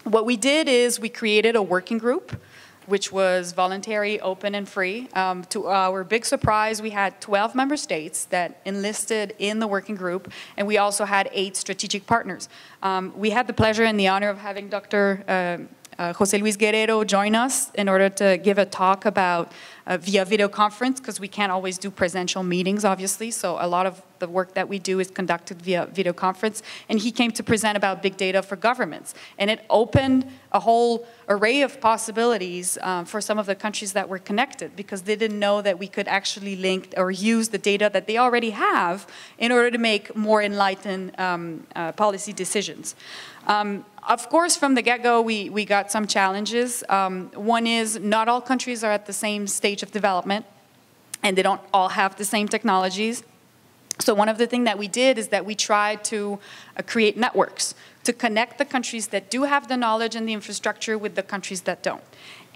What we did is we created a working group, which was voluntary, open, and free. To our big surprise, we had 12 member states that enlisted in the working group, and we also had 8 strategic partners. We had the pleasure and the honor of having Dr. José Luis Guerrero join us in order to give a talk about via video conference, because we can't always do presential meetings, obviously, so a lot of the work that we do is conducted via video conference, and he came to present about big data for governments. And it opened a whole array of possibilities for some of the countries that were connected, because they didn't know that we could actually link or use the data that they already have in order to make more enlightened policy decisions. Of course, from the get-go, we got some challenges. One is not all countries are at the same stage of development, and they don't all have the same technologies. So one of the things that we did is that we tried to create networks to connect the countries that do have the knowledge and the infrastructure with the countries that don't.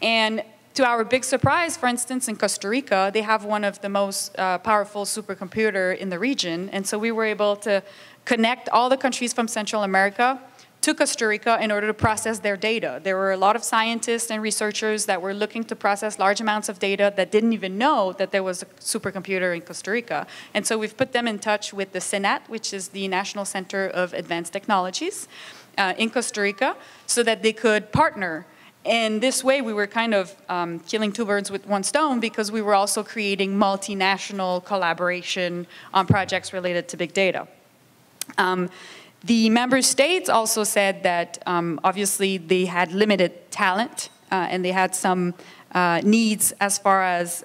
And to our big surprise, for instance, in Costa Rica, they have one of the most powerful supercomputers in the region. And so we were able to connect all the countries from Central America to Costa Rica in order to process their data. There were a lot of scientists and researchers that were looking to process large amounts of data that didn't even know that there was a supercomputer in Costa Rica. And so we've put them in touch with the CIED, which is the National Center of Advanced Technologies in Costa Rica, so that they could partner. And this way, we were kind of killing 2 birds with 1 stone, because we were also creating multinational collaboration on projects related to big data. The member states also said that obviously they had limited talent and they had some needs as far as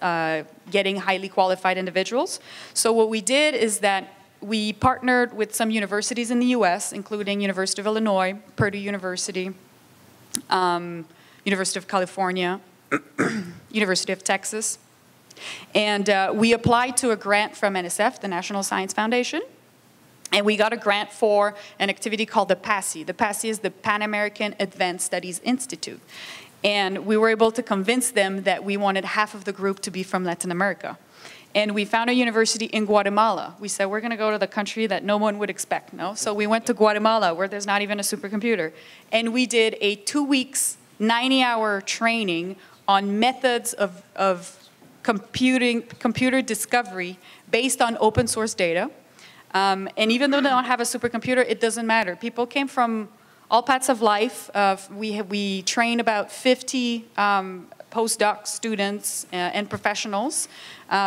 getting highly qualified individuals. So what we did is that we partnered with some universities in the US, including University of Illinois, Purdue University, University of California, University of Texas, And we applied to a grant from NSF, the National Science Foundation, and we got a grant for an activity called the PASI. The PASI is the Pan American Advanced Studies Institute. And we were able to convince them that we wanted half of the group to be from Latin America. And we found a university in Guatemala. We said, we're going to go to the country that no one would expect, no? So we went to Guatemala, where there's not even a supercomputer. And we did a 2 weeks, 90-hour training on methods of computer discovery based on open source data. And even though they don't have a supercomputer, it doesn't matter. People came from all paths of life. We trained about 50 postdoc students and professionals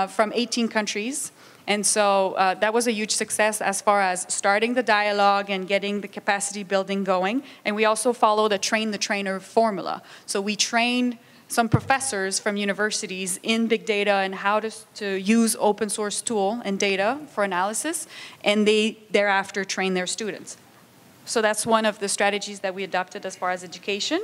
from 18 countries. And so that was a huge success as far as starting the dialogue and getting the capacity building going. And we also followed a train the trainer formula. So we trained some professors from universities in big data and how to use open source tool and data for analysis, and they thereafter train their students. So that's one of the strategies that we adopted as far as education.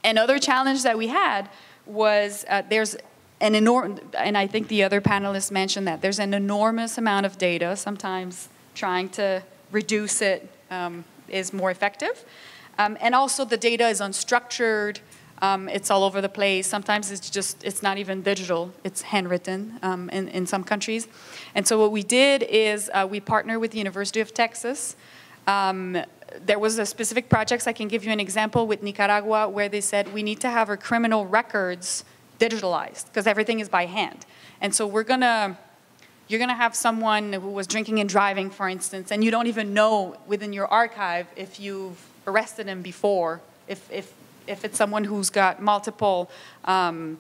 Another challenge that we had was there's an enormous, and I think the other panelists mentioned that, there's an enormous amount of data. Sometimes trying to reduce it is more effective. And also the data is unstructured. It's all over the place. Sometimes it's not even digital. It's handwritten in some countries. And so what we did is we partnered with the University of Texas. There was a specific project, I can give you an example, with Nicaragua, where they said we need to have our criminal records digitalized because everything is by hand. And so you're gonna have someone who was drinking and driving, for instance, and you don't even know within your archive if you've arrested him before, if it's someone who's got multiple things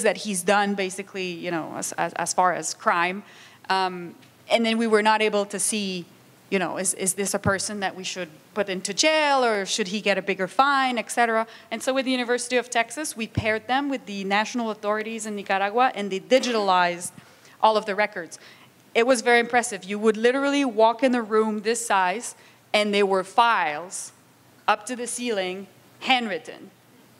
that he's done, basically, you know, as far as crime. And then we were not able to see, you know, is this a person that we should put into jail, or should he get a bigger fine, et cetera. And so with the University of Texas, we paired them with the national authorities in Nicaragua, and they digitalized all of the records. It was very impressive. You would literally walk in the room this size, and there were files up to the ceiling, handwritten,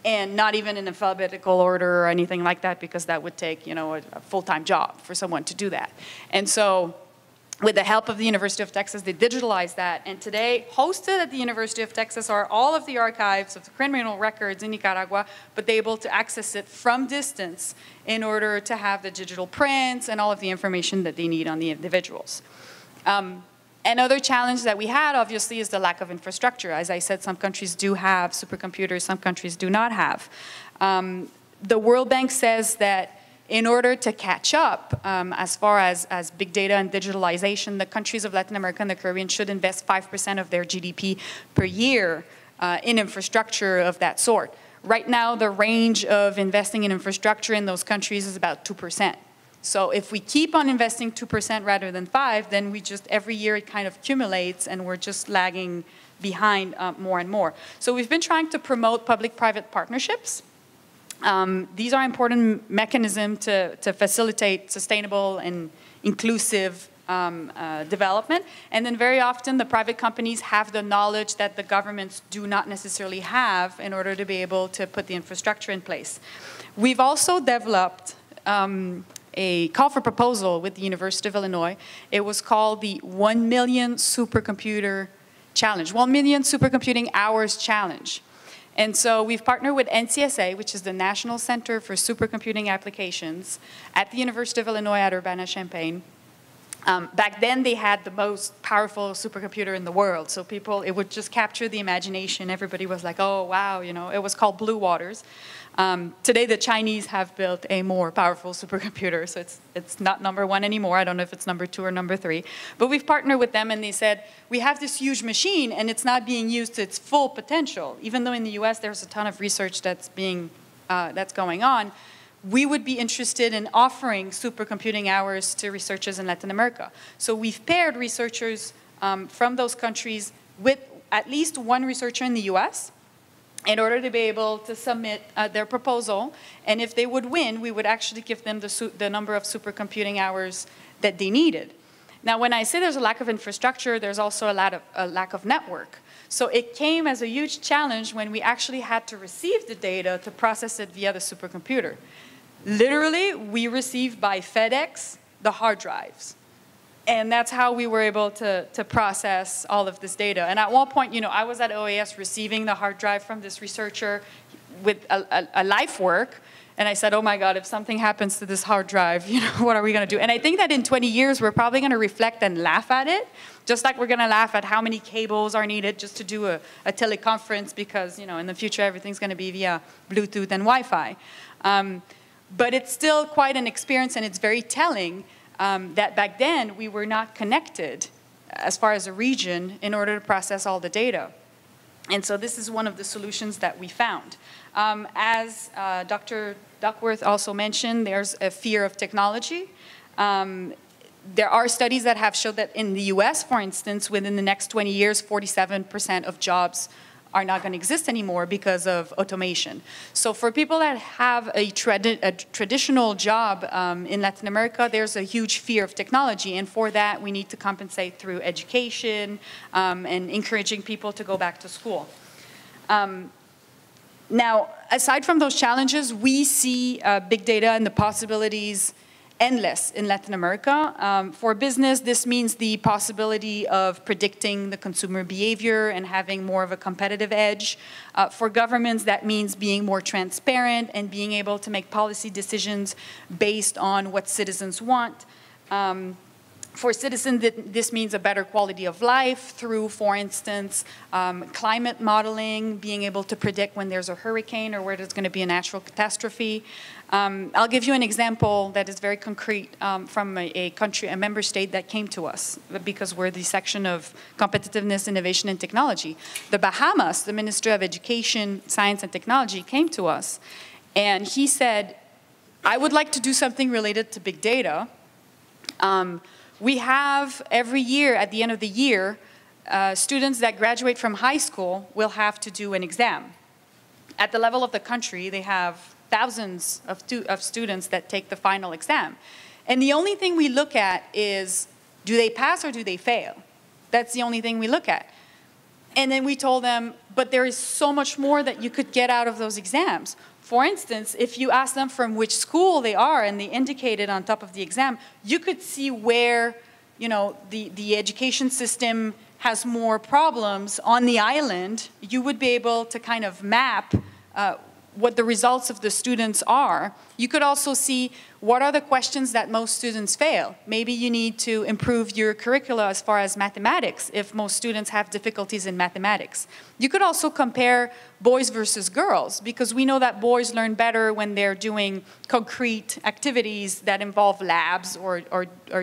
and not even in alphabetical order or anything like that, because that would take, you know, a full-time job for someone to do that. And so with the help of the University of Texas, they digitalized that. And today, hosted at the University of Texas are all of the archives of the criminal records in Nicaragua, but they're able to access it from distance in order to have the digital prints and all of the information that they need on the individuals. Another challenge that we had, obviously, is the lack of infrastructure. As I said, some countries do have supercomputers, some countries do not have. The World Bank says that in order to catch up, as far as big data and digitalization, the countries of Latin America and the Caribbean should invest 5% of their GDP per year in infrastructure of that sort. Right now, the range of investing in infrastructure in those countries is about 2%. So if we keep on investing 2% rather than 5%, then we just, every year it kind of accumulates and we're just lagging behind more and more. So we've been trying to promote public-private partnerships. These are important mechanisms to facilitate sustainable and inclusive development. And then very often the private companies have the knowledge that the governments do not necessarily have in order to be able to put the infrastructure in place. We've also developed a call for proposal with the University of Illinois. It was called the 1 Million Supercomputer Challenge, 1 Million Supercomputing Hours Challenge. And so we've partnered with NCSA, which is the National Center for Supercomputing Applications, at the University of Illinois at Urbana-Champaign. Back then, they had the most powerful supercomputer in the world. So people, it would just capture the imagination. Everybody was like, oh, wow, you know. It was called Blue Waters. Today, the Chinese have built a more powerful supercomputer. So it's not #1 anymore. I don't know if it's #2 or #3. But we've partnered with them, and they said, we have this huge machine, and it's not being used to its full potential. Even though in the US, there's a ton of research that's going on. We would be interested in offering supercomputing hours to researchers in Latin America. So we've paired researchers from those countries with at least one researcher in the US in order to be able to submit their proposal. And if they would win, we would actually give them the number of supercomputing hours that they needed. Now, when I say there's a lack of infrastructure, there's also a lack of network. So it came as a huge challenge when we actually had to receive the data to process it via the supercomputer. Literally, we received by FedEx the hard drives. And that's how we were able to process all of this data. And at one point, you know, I was at OAS receiving the hard drive from this researcher with a life work. And I said, oh my God, if something happens to this hard drive, you know, what are we going to do? And I think that in 20 years, we're probably going to reflect and laugh at it, just like we're going to laugh at how many cables are needed just to do a teleconference because, you know, in the future, everything's going to be via Bluetooth and Wi-Fi. But it's still quite an experience, and it's very telling that back then, we were not connected as far as a region in order to process all the data. And so this is one of the solutions that we found. As Dr. Duckworth also mentioned, there's a fear of technology. There are studies that have showed that in the US, for instance, within the next 20 years, 47% of jobs are not going to exist anymore because of automation. So for people that have a traditional job in Latin America, there's a huge fear of technology. And for that, we need to compensate through education and encouraging people to go back to school. Now, aside from those challenges, we see big data and the possibilities endless in Latin America. For business, this means the possibility of predicting the consumer behavior and having more of a competitive edge. For governments, that means being more transparent and being able to make policy decisions based on what citizens want. For citizens, this means a better quality of life through, for instance, climate modeling, being able to predict when there's a hurricane or where there's going to be a natural catastrophe. I'll give you an example that is very concrete from a country, a member state that came to us because we're the section of competitiveness, innovation, and technology. The Bahamas, the Minister of Education, Science, and Technology came to us, and he said, I would like to do something related to big data. We have every year, at the end of the year, students that graduate from high school will have to do an exam. At the level of the country, they have thousands of students that take the final exam. And the only thing we look at is, do they pass or do they fail? That's the only thing we look at. And then we told them, but there is so much more that you could get out of those exams. For instance, if you ask them from which school they are and they indicated on top of the exam, you could see where, you know, the education system has more problems on the island. You would be able to kind of map what the results of the students are. You could also see what are the questions that most students fail. Maybe you need to improve your curricula as far as mathematics if most students have difficulties in mathematics. You could also compare boys versus girls because we know that boys learn better when they're doing concrete activities that involve labs or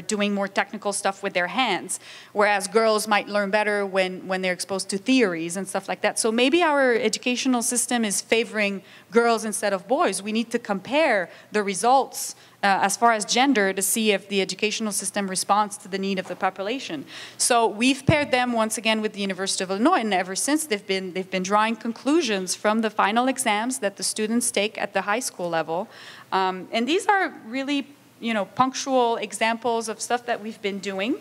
doing more technical stuff with their hands, whereas girls might learn better when they're exposed to theories and stuff like that. So maybe our educational system is favoring girls instead of boys. We need to compare the results as far as gender to see if the educational system responds to the need of the population. So we've paired them once again with the University of Illinois, and ever since they've been drawing conclusions from the final exams that the students take at the high school level. And these are really, you know, punctual examples of stuff that we've been doing.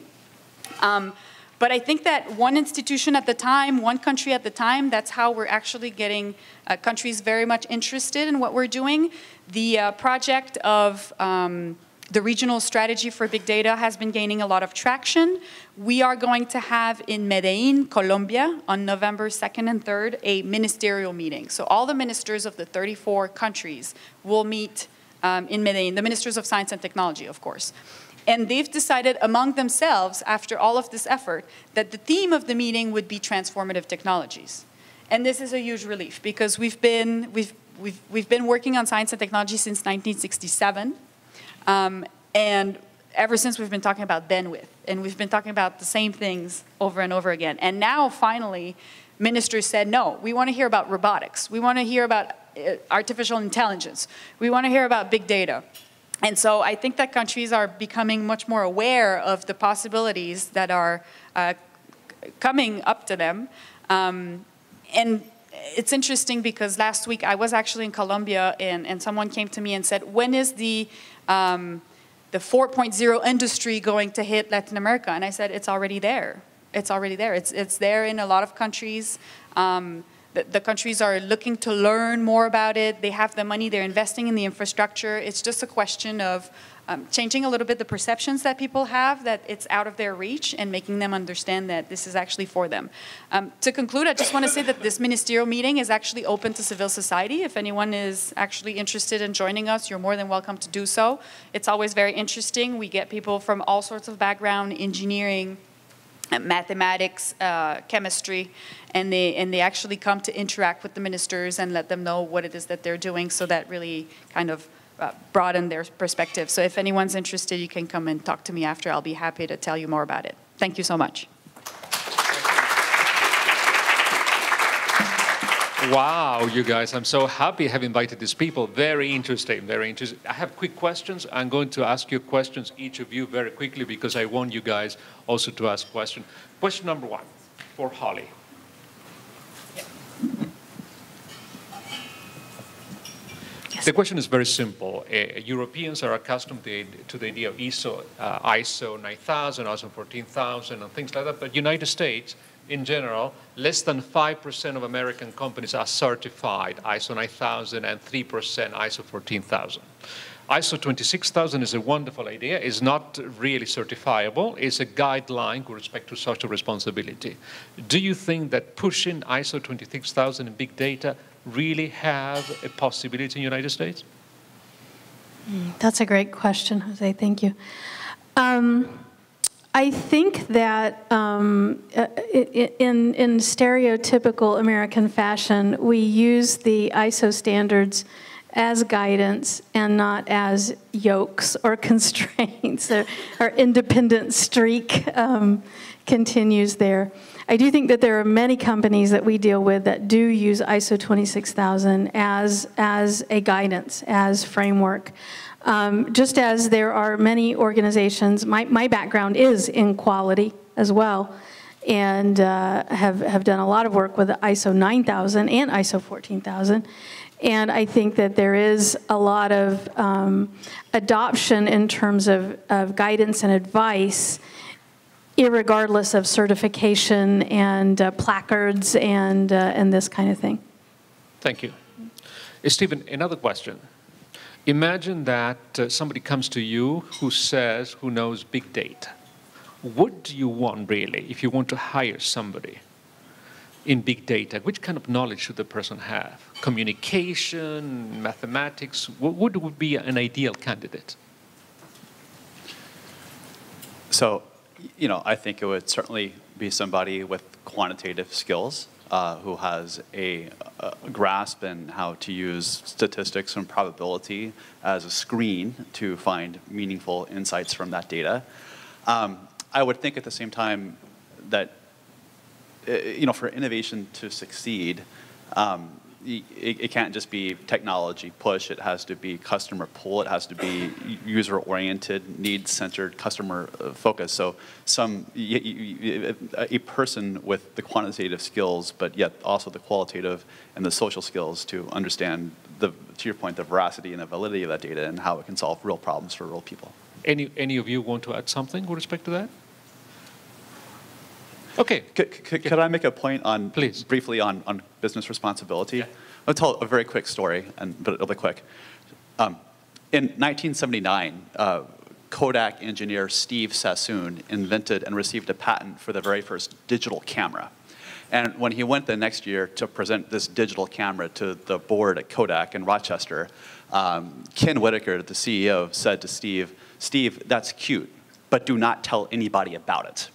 But I think that one institution at the time, one country at the time, that's how we're actually getting countries very much interested in what we're doing. The project of the regional strategy for big data has been gaining a lot of traction. We are going to have in Medellin, Colombia, on November 2nd and 3rd, a ministerial meeting. So all the ministers of the 34 countries will meet in Medellin, the ministers of science and technology, of course. And they've decided among themselves, after all of this effort, that the theme of the meeting would be transformative technologies. And this is a huge relief because we've been working on science and technology since 1967. And ever since we've been talking about bandwidth. And we've been talking about the same things over and over again. And now, finally, ministers said, no, we want to hear about robotics. We want to hear about artificial intelligence. We want to hear about big data. And so I think that countries are becoming much more aware of the possibilities that are coming up to them. And it's interesting because last week I was actually in Colombia and someone came to me and said, when is the 4.0 industry going to hit Latin America? And I said, it's already there. It's already there. It's there in a lot of countries. the countries are looking to learn more about it. They have the money, they're investing in the infrastructure. It's just a question of changing a little bit the perceptions that people have that it's out of their reach and making them understand that this is actually for them. To conclude, I just want to say that this ministerial meeting is actually open to civil society. If anyone is actually interested in joining us, you're more than welcome to do so. It's always very interesting. We get people from all sorts of background, engineering, mathematics, chemistry, and they actually come to interact with the ministers and let them know what it is that they're doing, so that really kind of broaden their perspective. So if anyone's interested, you can come and talk to me after. I'll be happy to tell you more about it. Thank you so much. Wow, you guys, I'm so happy I have invited these people. Very interesting, very interesting. I have quick questions. I'm going to ask you questions, each of you, very quickly, because I want you guys also to ask questions. Question number one for Holly. Yes. The question is very simple. Europeans are accustomed to the idea of ISO 9000, ISO 14000, and things like that, but United States, in general, less than 5% of American companies are certified ISO 9000 and 3% ISO 14000. ISO 26000 is a wonderful idea. It's not really certifiable. It's a guideline with respect to social responsibility. Do you think that pushing ISO 26000 in big data really have a possibility in the United States? That's a great question, Jose. Thank you. I think that in stereotypical American fashion, we use the ISO standards as guidance and not as yokes or constraints. Our independent streak continues there. I do think that there are many companies that we deal with that do use ISO 26000 as a guidance, as framework. Just as there are many organizations, my background is in quality as well, and have done a lot of work with ISO 9000 and ISO 14000. And I think that there is a lot of adoption in terms of guidance and advice, irregardless of certification and placards and this kind of thing. Thank you. Stephen, another question. Imagine that somebody comes to you who knows big data. What do you want really if you want to hire somebody in big data? Which kind of knowledge should the person have? Communication, mathematics? What would be an ideal candidate? So, I think it would certainly be somebody with quantitative skills who has a grasp in how to use statistics and probability as a screen to find meaningful insights from that data. I would think at the same time that, for innovation to succeed, it can't just be technology push. It has to be customer pull. It has to be user-oriented, needs-centered, customer focus. So a person with the quantitative skills, but yet also the qualitative and the social skills to understand, to your point, the veracity and the validity of that data and how it can solve real problems for real people. Any of you want to add something with respect to that? Okay. Could I make a point on, please, briefly on business responsibility? Yeah. I'll tell a very quick story, but it'll be quick. In 1979, Kodak engineer Steve Sassoon invented and received a patent for the very first digital camera. And when he went the next year to present this digital camera to the board at Kodak in Rochester, Ken Whitaker, the CEO, said to Steve, that's cute, but do not tell anybody about it.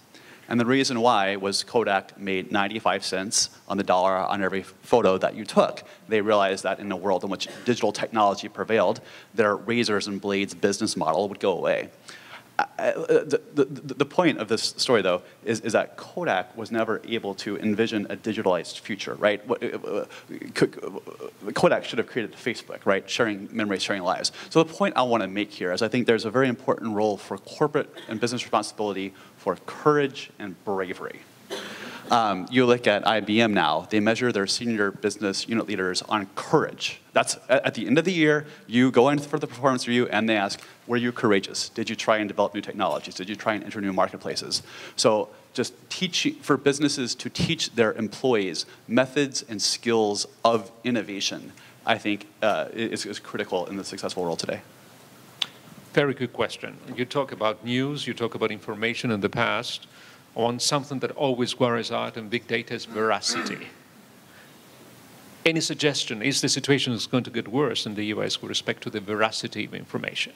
And the reason why was Kodak made 95 cents on the dollar on every photo that you took. They realized that in a world in which digital technology prevailed, their razors and blades business model would go away. The point of this story, though, is that Kodak was never able to envision a digitalized future, right? Kodak should have created Facebook, right? Sharing memories, sharing lives. So the point I want to make here is I think there's a very important role for corporate and business responsibility for courage and bravery. You look at IBM now, they measure their senior business unit leaders on courage. That's at the end of the year, you go in for the performance review and they ask, were you courageous? Did you try and develop new technologies? Did you try and enter new marketplaces? So just for businesses to teach their employees methods and skills of innovation, I think is critical in the successful world today. Very good question. You talk about news, you talk about information in the past. On something that always worries out in big data is veracity. Any suggestion, is the situation going to get worse in the US with respect to the veracity of information?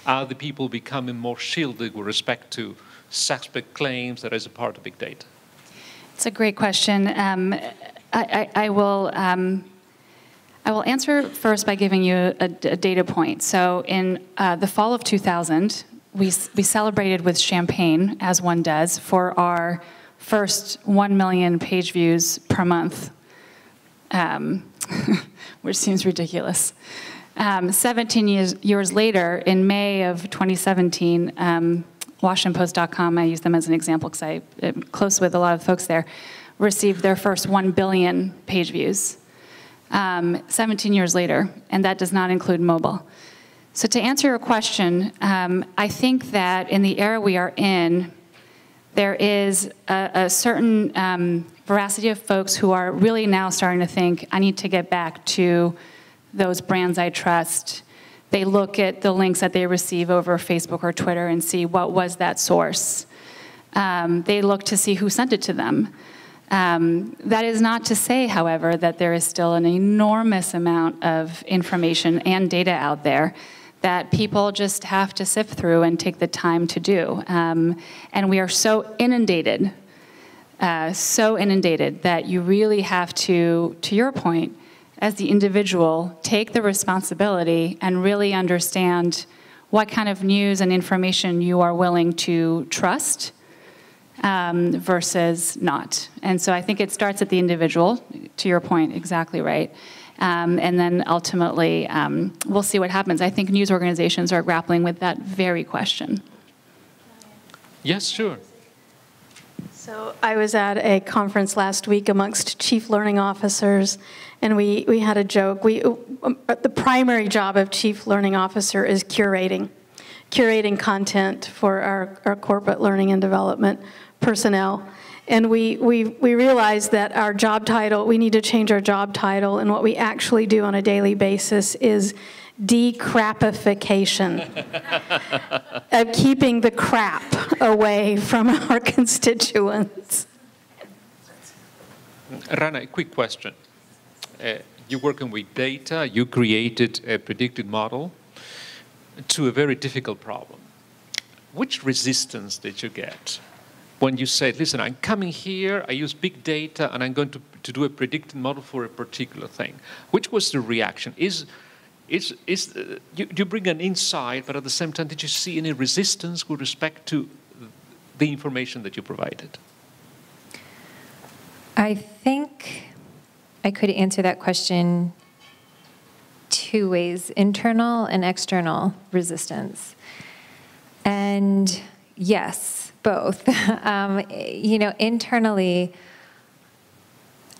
Are the people becoming more shielded with respect to suspect claims that is a part of big data? It's a great question. I will answer first by giving you a data point. So in the fall of 2000, we celebrated with champagne, as one does, for our first 1 million page views per month, which seems ridiculous. 17 years later, in May of 2017, WashingtonPost.com, I use them as an example because I'm close with a lot of folks there, received their first 1 billion page views. 17 years later, and that does not include mobile. So to answer your question, I think that in the era we are in, there is a certain veracity of folks who are really now starting to think, I need to get back to those brands I trust. They look at the links that they receive over Facebook or Twitter and see what was that source. They look to see who sent it to them. That is not to say, however, that there is still an enormous amount of information and data out there that people just have to sift through and take the time to do. And we are so inundated that you really have to your point, as the individual, take the responsibility and really understand what kind of news and information you are willing to trust versus not. And so I think it starts at the individual, to your point, exactly right. And then ultimately, we'll see what happens. I think news organizations are grappling with that very question. Yes, sure. So I was at a conference last week amongst chief learning officers, and we had a joke. The primary job of chief learning officer is curating content for our corporate learning and development personnel. And we realized that our job title, we need to change our job title, and what we actually do on a daily basis is decrapification of keeping the crap away from our constituents. Rana, a quick question. You're working with data. You created a predictive model to a very difficult problem. Which resistance did you get when you said, listen, I'm coming here, I use big data, and I'm going to do a predictive model for a particular thing? Which was the reaction? You bring an insight, but at the same time, did you see any resistance with respect to the information that you provided? I think I could answer that question two ways: internal and external resistance. And yes, both. Internally,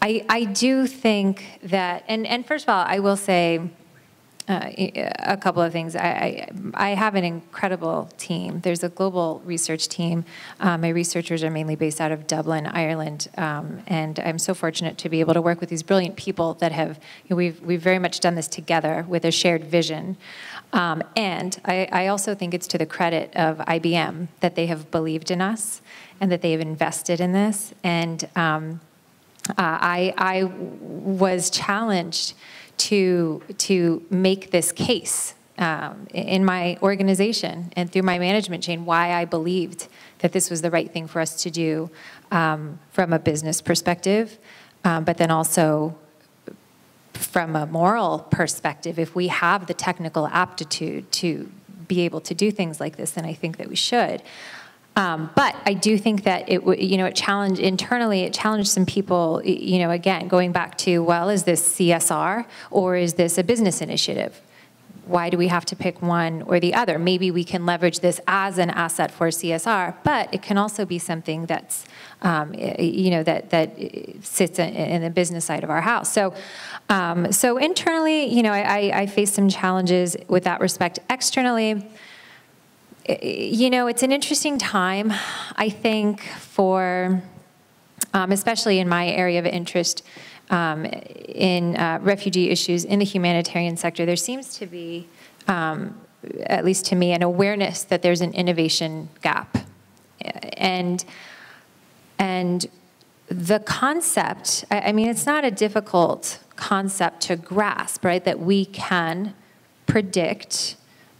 I do think that, and first of all, I will say a couple of things. I have an incredible team. There's a global research team. My researchers are mainly based out of Dublin, Ireland, and I'm so fortunate to be able to work with these brilliant people that have, we've very much done this together with a shared vision. And I also think it's to the credit of IBM that they have believed in us and that they have invested in this. And I was challenged to make this case in my organization and through my management chain why I believed that this was the right thing for us to do from a business perspective, but then also from a moral perspective. If we have the technical aptitude to be able to do things like this, then I think that we should. But I do think that it challenged internally. It challenged some people. Again, going back to, well, is this CSR or is this a business initiative? Why do we have to pick one or the other? Maybe we can leverage this as an asset for CSR, but it can also be something that's, that sits in the business side of our house. So internally, I face some challenges with that respect. Externally, You know, it's an interesting time, I think, for, especially in my area of interest, in refugee issues in the humanitarian sector. There seems to be, at least to me, an awareness that there's an innovation gap. And the concept, I mean, it's not a difficult concept to grasp, right? That we can predict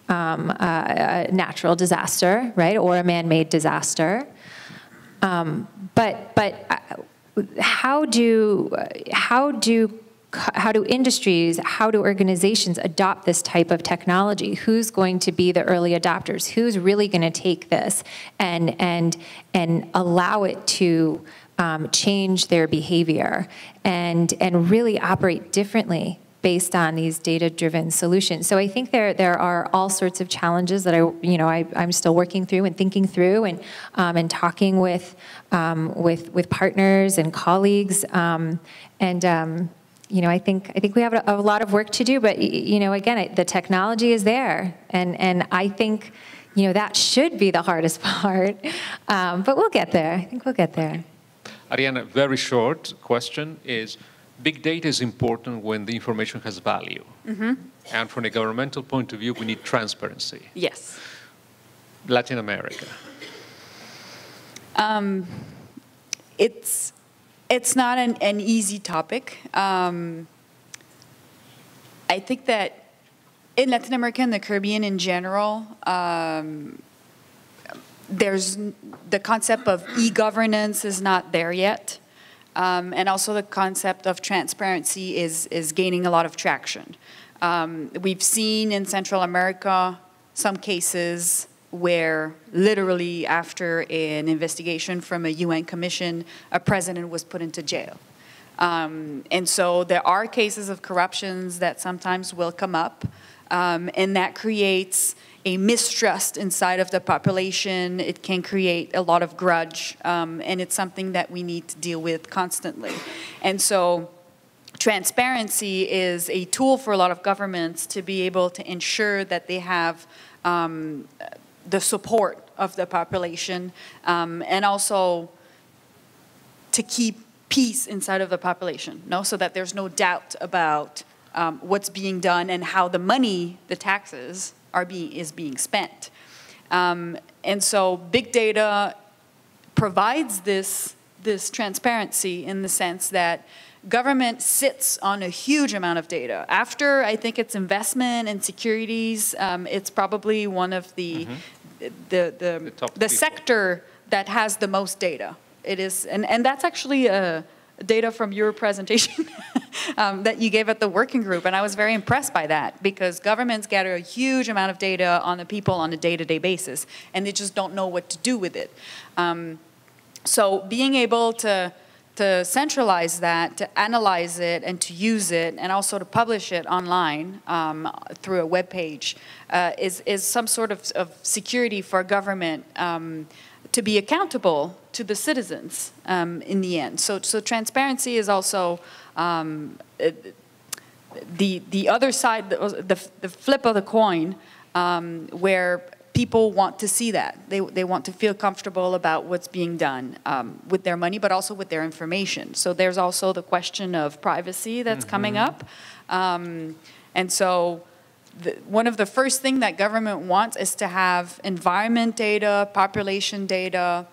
a natural disaster, right, or a man-made disaster. But how do industries, how do organizations adopt this type of technology? Who's going to be the early adopters? Who's really going to take this and allow it to change their behavior and really operate differently based on these data-driven solutions? So I think there are all sorts of challenges that I'm still working through and thinking through and talking with partners and colleagues I think we have a lot of work to do, but again, the technology is there, and I think that should be the hardest part, but we'll get there. I think we'll get there. Aryanne, a very short question is, big data is important when the information has value. Mm-hmm. And from a governmental point of view, we need transparency. Yes. Latin America. It's not an easy topic. I think that in Latin America and the Caribbean in general, there's the concept of e-governance is not there yet. And also the concept of transparency is gaining a lot of traction. We've seen in Central America some cases where literally after an investigation from a UN commission, a president was put into jail. And so there are cases of corruptions that sometimes will come up, and that creates a mistrust inside of the population. It can create a lot of grudge, and it's something that we need to deal with constantly. And so transparency is a tool for a lot of governments to be able to ensure that they have the support of the population, and also to keep peace inside of the population, so that there's no doubt about what's being done and how the money, the taxes, is being spent. And so big data provides this transparency in the sense that government sits on a huge amount of data. After, I think it's investment and securities, it's probably one of the sector that has the most data. It is, and that's actually data from your presentation that you gave at the working group, and I was very impressed by that, because governments gather a huge amount of data on the people on a day-to-day basis, and they just don't know what to do with it. So being able to centralize that, to analyze it, and to use it, and also to publish it online through a web page is some sort of security for government to be accountable to the citizens in the end. So transparency is also the other side, the flip of the coin, where people want to see that. They want to feel comfortable about what's being done with their money, but also with their information. So there's also the question of privacy that's coming up. And so one of the first things that government wants is to have environment data, population data.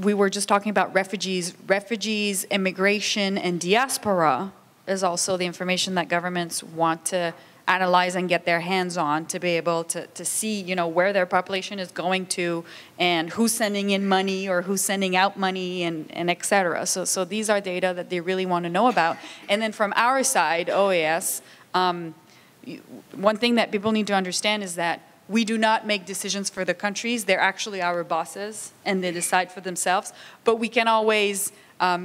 We were just talking about refugees. Refugees, immigration, and diaspora is also the information that governments want to analyze and get their hands on to be able to see, where their population is going to and who's sending in money or who's sending out money and et cetera. So these are data that they really want to know about. And then from our side, OAS, one thing that people need to understand is that we do not make decisions for the countries. They're actually our bosses, and they decide for themselves. But we can always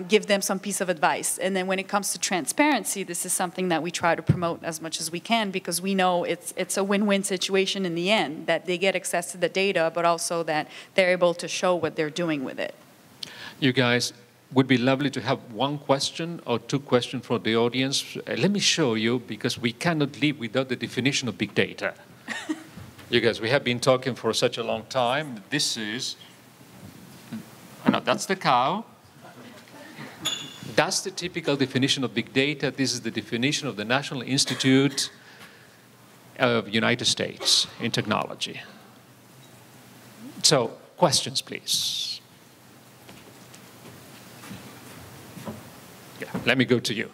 give them some piece of advice. And then when it comes to transparency, this is something that we try to promote as much as we can, because we know it's a win-win situation in the end, that they get access to the data, but also that they're able to show what they're doing with it. You guys, would be lovely to have one question or two questions from the audience. Let me show you, because we cannot live without the definition of big data. You guys, we have been talking for such a long time. This is, oh no, that's the cow. That's the typical definition of big data. This is the definition of the National Institute of United States in technology. So, questions, please. Yeah, let me go to you.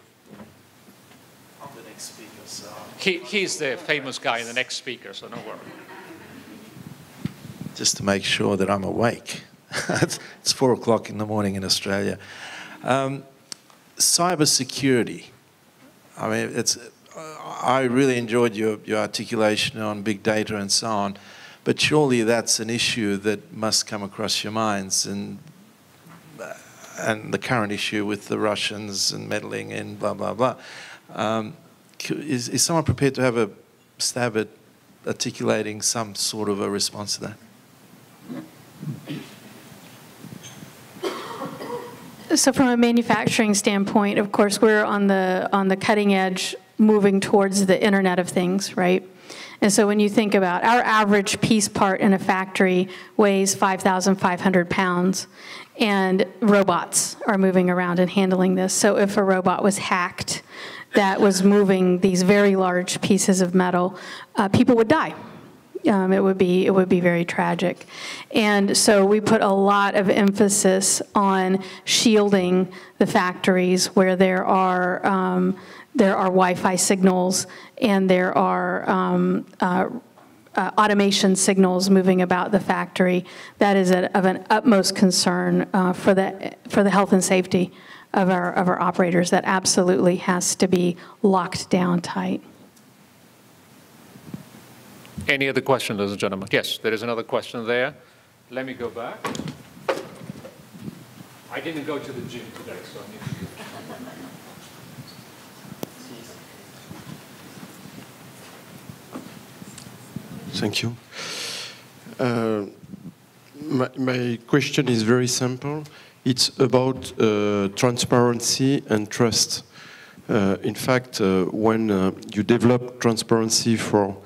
I'm the next speaker, so... He's the famous guy in the next speaker, so don't worry. Just to make sure that I'm awake. It's 4 o'clock in the morning in Australia. Cybersecurity. I mean, I really enjoyed your articulation on big data and so on, but surely that's an issue that must come across your minds, and the current issue with the Russians and meddling in blah, blah, blah. Is someone prepared to have a stab at articulating some sort of a response to that? So from a manufacturing standpoint, of course, we're on the cutting edge, moving towards the Internet of Things, right? And so when you think about our average piece part in a factory weighs 5,500 pounds, and robots are moving around and handling this. So if a robot was hacked that was moving these very large pieces of metal, people would die. It would be very tragic. And so we put a lot of emphasis on shielding the factories where there are Wi-Fi signals and there are automation signals moving about the factory. That is of an utmost concern for the health and safety of our operators. That absolutely has to be locked down tight. Any other questions, ladies and gentlemen? Yes, there is another question there. Let me go back. I didn't go to the gym today, so I need to do Thank you. My question is very simple. It's about transparency and trust. In fact, when you develop transparency for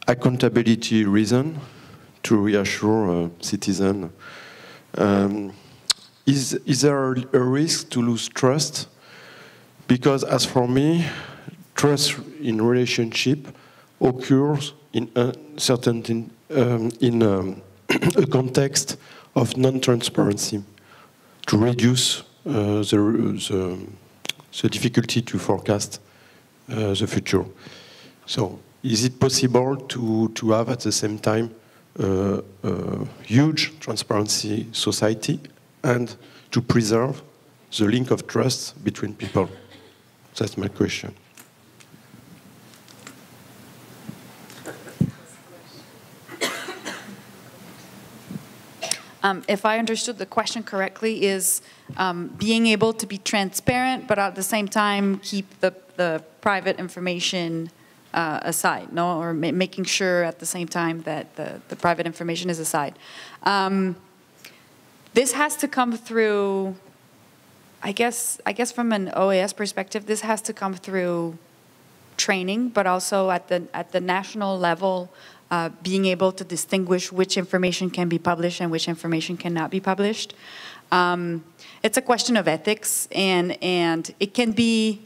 accountability reason, to reassure citizens, is there a risk to lose trust? Because as for me, trust in relationship occurs in a certain a context of non-transparency to reduce the difficulty to forecast the future. So, is it possible to have at the same time a huge transparency society and to preserve the link of trust between people? That's my question. If I understood the question correctly, is being able to be transparent, but at the same time keep the private information aside, no? Or making sure at the same time that the private information is aside. This has to come through, I guess from an OAS perspective, this has to come through training, but also at the national level, being able to distinguish which information can be published and which information cannot be published. It's a question of ethics, and it can be,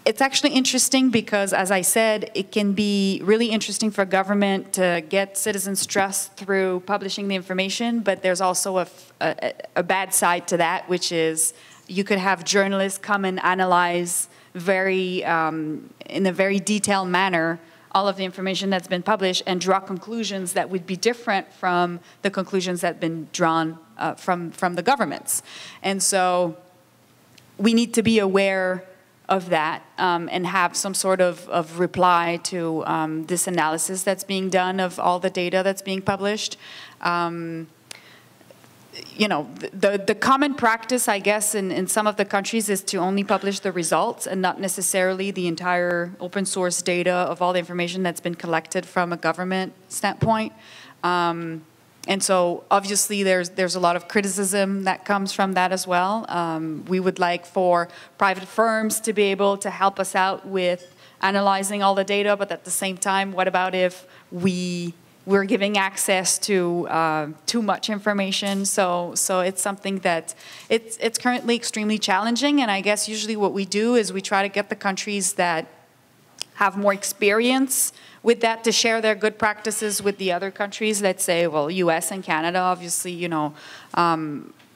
it's actually interesting because, as I said, it can be really interesting for government to get citizens' trust through publishing the information, but there's also a bad side to that, which is you could have journalists come and analyze in a very detailed manner all of the information that's been published and draw conclusions that would be different from the conclusions that have been drawn from the governments. And so we need to be aware of that and have some sort of reply to this analysis that's being done of all the data that's being published. You know, the common practice, I guess, in some of the countries is to only publish the results and not necessarily the entire open source data of all the information that's been collected from a government standpoint. And so obviously there's a lot of criticism that comes from that as well. We would like for private firms to be able to help us out with analyzing all the data, but at the same time, what about if we're giving access to too much information? So it's something that it's currently extremely challenging, and I guess usually what we do is we try to get the countries that have more experience with that to share their good practices with the other countries. Let's say, well, US and Canada, obviously, you know,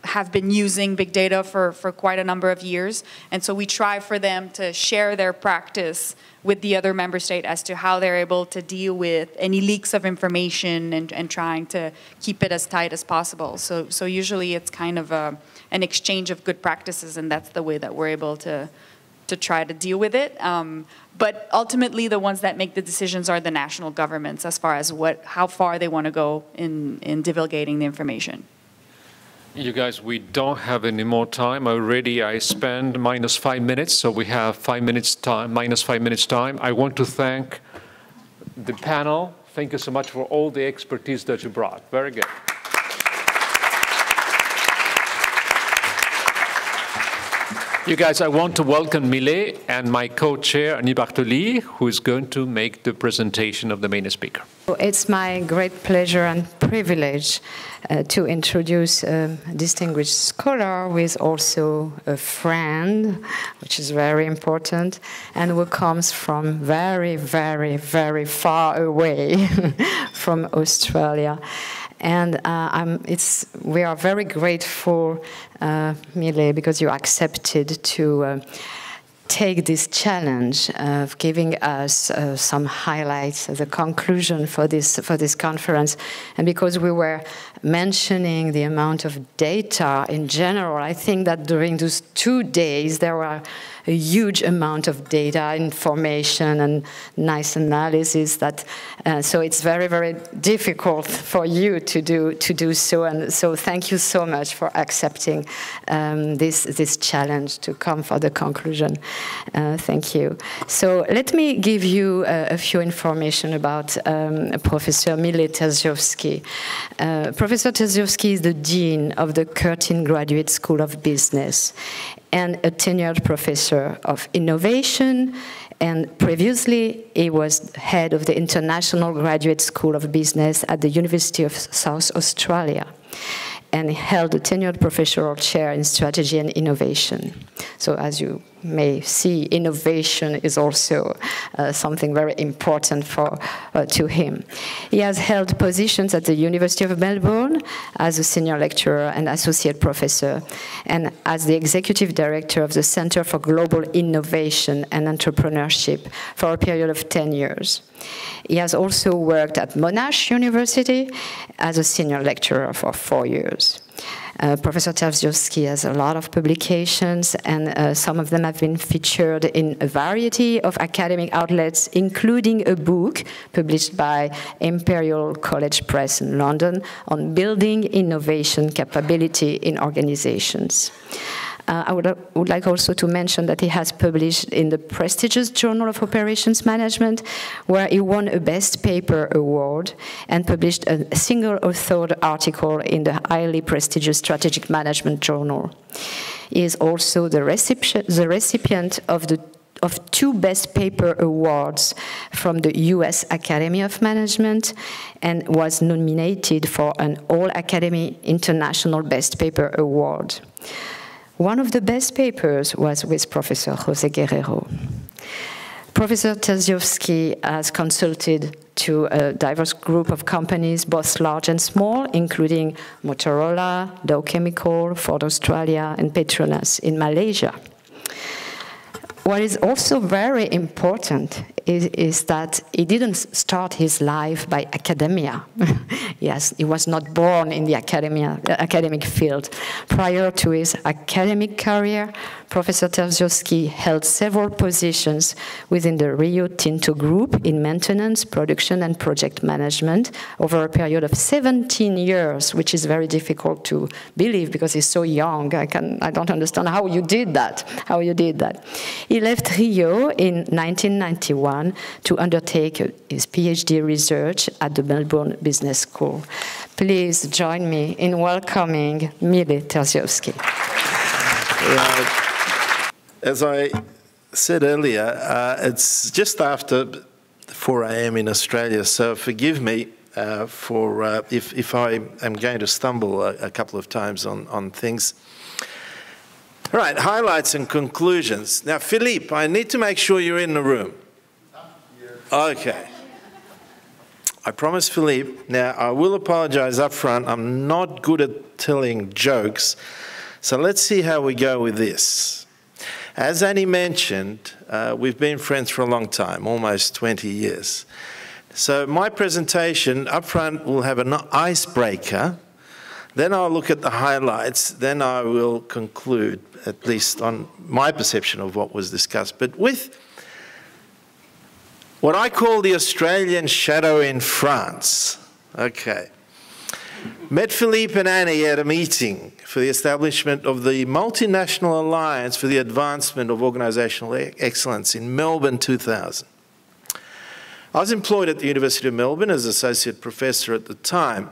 have been using big data for quite a number of years. And so we try for them to share their practice with the other member state as to how they're able to deal with any leaks of information and trying to keep it as tight as possible. So usually it's kind of an exchange of good practices, and that's the way that we're able to try to deal with it. But ultimately, the ones that make the decisions are the national governments as far as how far they want to go in divulgating the information. You guys, we don't have any more time. Already I spent -5 minutes, so we have 5 minutes time, -5 minutes time. I want to thank the panel. Thank you so much for all the expertise that you brought. Very good. You guys, I want to welcome Millet and my co-chair, Annie Bartoli, who is going to make the presentation of the main speaker. It's my great pleasure and privilege to introduce a distinguished scholar who is also a friend, which is very important, and who comes from very, very, very far away from Australia. And we are very grateful, Millet, because you accepted to take this challenge of giving us some highlights, the conclusion for this conference. And because we were mentioning the amount of data in general, I think that during those 2 days there were a huge amount of data, information, and nice analysis. So it's very, very difficult for you to do so. And so thank you so much for accepting this challenge to come for the conclusion. Thank you. So let me give you a few information about Professor Millet Terziovski. Professor Terziovski is the Dean of the Curtin Graduate School of Business and a tenured professor of innovation, and previously he was head of the International Graduate School of Business at the University of South Australia, and held a tenured professional chair in strategy and innovation. So as you may see, innovation is also something very important to him. He has held positions at the University of Melbourne as a senior lecturer and associate professor, and as the executive director of the Center for Global Innovation and Entrepreneurship for a period of 10 years. He has also worked at Monash University as a senior lecturer for 4 years. Professor Terziovski has a lot of publications, and some of them have been featured in a variety of academic outlets, including a book published by Imperial College Press in London on building innovation capability in organizations. I would like also to mention that he has published in the prestigious Journal of Operations Management, where he won a Best Paper Award, and published a single-authored article in the highly prestigious Strategic Management Journal. He is also the recipient of 2 Best Paper Awards from the US Academy of Management, and was nominated for an All-Academy International Best Paper Award. One of the best papers was with Professor José Guerrero. Professor Terziovski has consulted to a diverse group of companies, both large and small, including Motorola, Dow Chemical, Ford Australia, and Petronas in Malaysia. What is also very important is that he didn't start his life by academia. Yes, he was not born in the academic field. Prior to his academic career, Professor Terziovski held several positions within the Rio Tinto Group in maintenance, production, and project management over a period of 17 years, which is very difficult to believe because he's so young. I don't understand how you did that. He left Rio in 1991 to undertake his PhD research at the Melbourne Business School. Please join me in welcoming Millet Terziovski. As I said earlier, it's just after 4 a.m. in Australia, so forgive me if I am going to stumble a couple of times on things. All right, highlights and conclusions. Now, Philippe, I need to make sure you're in the room. Okay. I promise Philippe. Now, I will apologize up front. I'm not good at telling jokes. So let's see how we go with this. As Annie mentioned, we've been friends for a long time, almost 20 years. So my presentation up front will have an icebreaker. Then I'll look at the highlights. Then I will conclude, at least on my perception of what was discussed. But with what I call the Australian shadow in France. Okay. Met Philippe and Annie at a meeting for the establishment of the Multinational Alliance for the Advancement of Organisational Excellence in Melbourne 2000. I was employed at the University of Melbourne as associate professor at the time.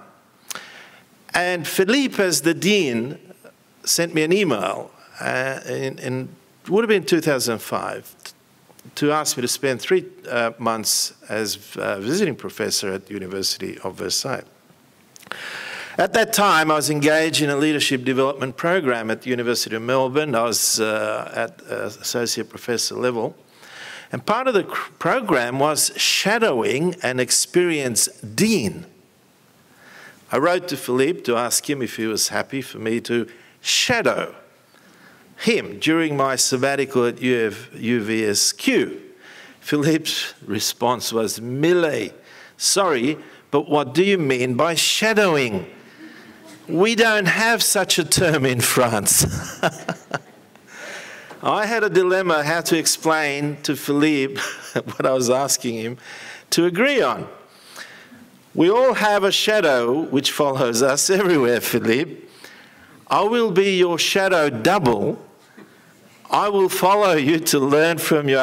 And Philippe, as the dean, sent me an email in would have been 2005 to ask me to spend 3 months as visiting professor at the University of Versailles. At that time, I was engaged in a leadership development program at the University of Melbourne. I was at associate professor level. And part of the program was shadowing an experienced dean. I wrote to Philippe to ask him if he was happy for me to shadow him during my sabbatical at UVSQ. Philippe's response was, "Millet, sorry, but what do you mean by shadowing? We don't have such a term in France." I had a dilemma how to explain to Philippe what I was asking him to agree on. We all have a shadow which follows us everywhere, Philippe. I will be your shadow double. I will follow you to learn from your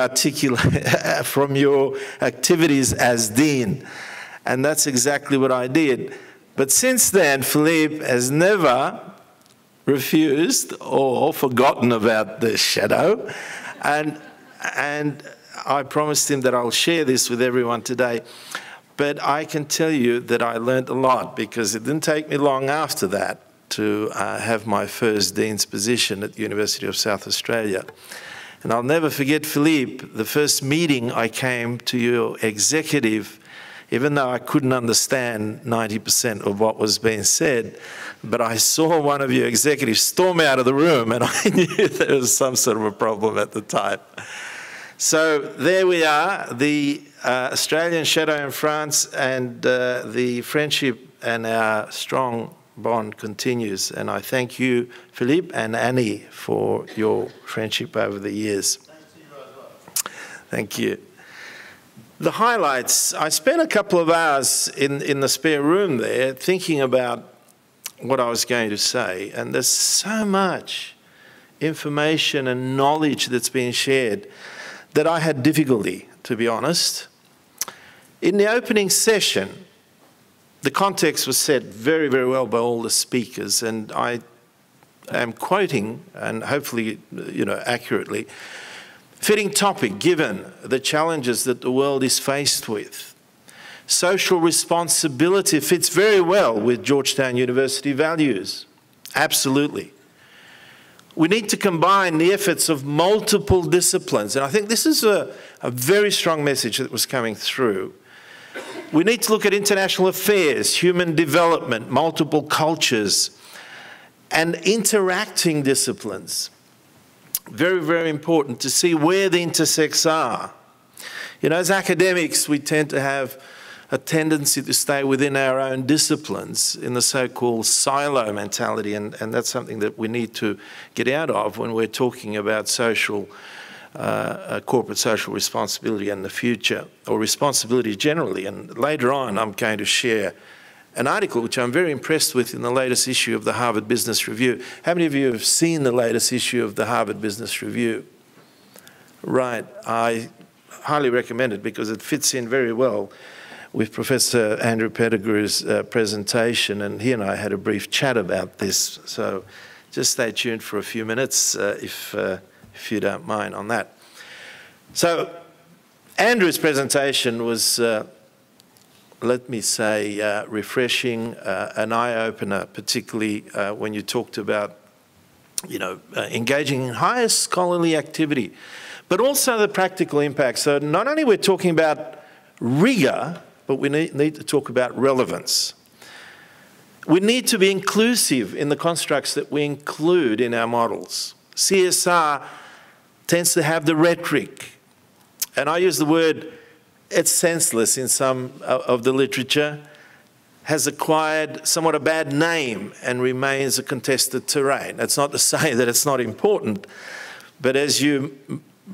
activities as dean. And that's exactly what I did. But since then, Philippe has never refused or forgotten about the shadow. And I promised him that I'll share this with everyone today. But I can tell you that I learned a lot, because it didn't take me long after that to have my first dean's position at the University of South Australia. And I'll never forget, Philippe, the first meeting I came to your executive, even though I couldn't understand 90% of what was being said, but I saw one of your executives storm out of the room, and I knew there was some sort of a problem at the time. So there we are, the Australian shadow in France, and the friendship and our strong bond continues. And I thank you, Philippe and Annie, for your friendship over the years. Thanks to you as well. Thank you. The highlights, I spent a couple of hours in the spare room there thinking about what I was going to say, and there's so much information and knowledge that's being shared that I had difficulty, to be honest. In the opening session, the context was set very, very well by all the speakers, and I am quoting, and hopefully, accurately, fitting topic given the challenges that the world is faced with. Social responsibility fits very well with Georgetown University values. Absolutely. We need to combine the efforts of multiple disciplines, and I think this is a very strong message that was coming through. We need to look at international affairs, human development, multiple cultures, and interacting disciplines. Very, very important to see where the intersects are. As academics, we tend to have a tendency to stay within our own disciplines in the so-called silo mentality, and that's something that we need to get out of when we're talking about corporate social responsibility in the future, or responsibility generally. And later on, I'm going to share an article which I'm very impressed with in the latest issue of the Harvard Business Review. How many of you have seen the latest issue of the Harvard Business Review? Right, I highly recommend it because it fits in very well with Professor Andrew Pettigrew's presentation, and he and I had a brief chat about this. So just stay tuned for a few minutes if you don't mind on that. So Andrew's presentation was, let me say, refreshing, an eye-opener, particularly when you talked about, engaging in higher scholarly activity, but also the practical impact. So not only we're talking about rigor, but we need to talk about relevance. We need to be inclusive in the constructs that we include in our models. CSR tends to have the rhetoric, and I use the word, it's senseless in some of the literature, has acquired somewhat a bad name and remains a contested terrain. That's not to say that it's not important, but as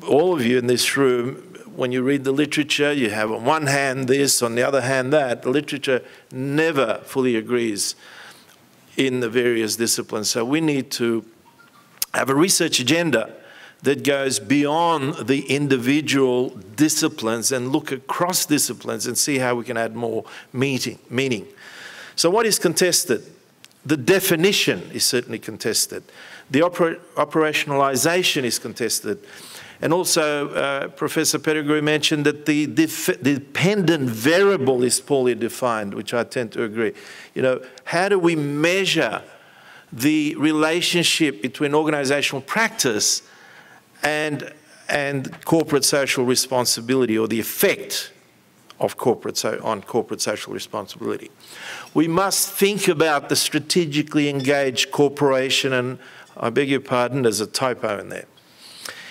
all of you in this room, when you read the literature, you have on one hand this, on the other hand that. The literature never fully agrees in the various disciplines. So we need to have a research agenda that goes beyond the individual disciplines and look across disciplines and see how we can add more meaning. So what is contested? The definition is certainly contested. The operationalization is contested. And also, Professor Pettigrew mentioned that the dependent variable is poorly defined, which I tend to agree. How do we measure the relationship between organizational practice and corporate social responsibility, or the effect of on corporate social responsibility? We must think about the strategically engaged corporation, and I beg your pardon, there's a typo in there,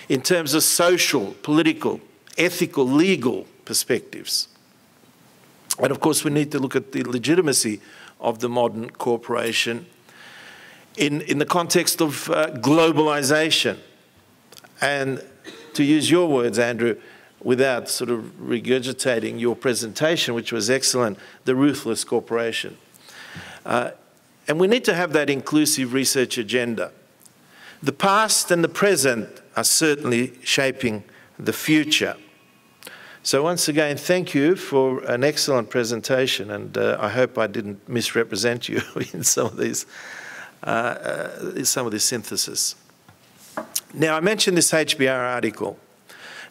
in terms of social, political, ethical, legal perspectives. And of course, we need to look at the legitimacy of the modern corporation in the context of globalization. And to use your words, Andrew, without sort of regurgitating your presentation, which was excellent, the ruthless corporation. And we need to have that inclusive research agenda. The past and the present are certainly shaping the future. So once again, thank you for an excellent presentation, and I hope I didn't misrepresent you in some of this synthesis. Now, I mentioned this HBR article.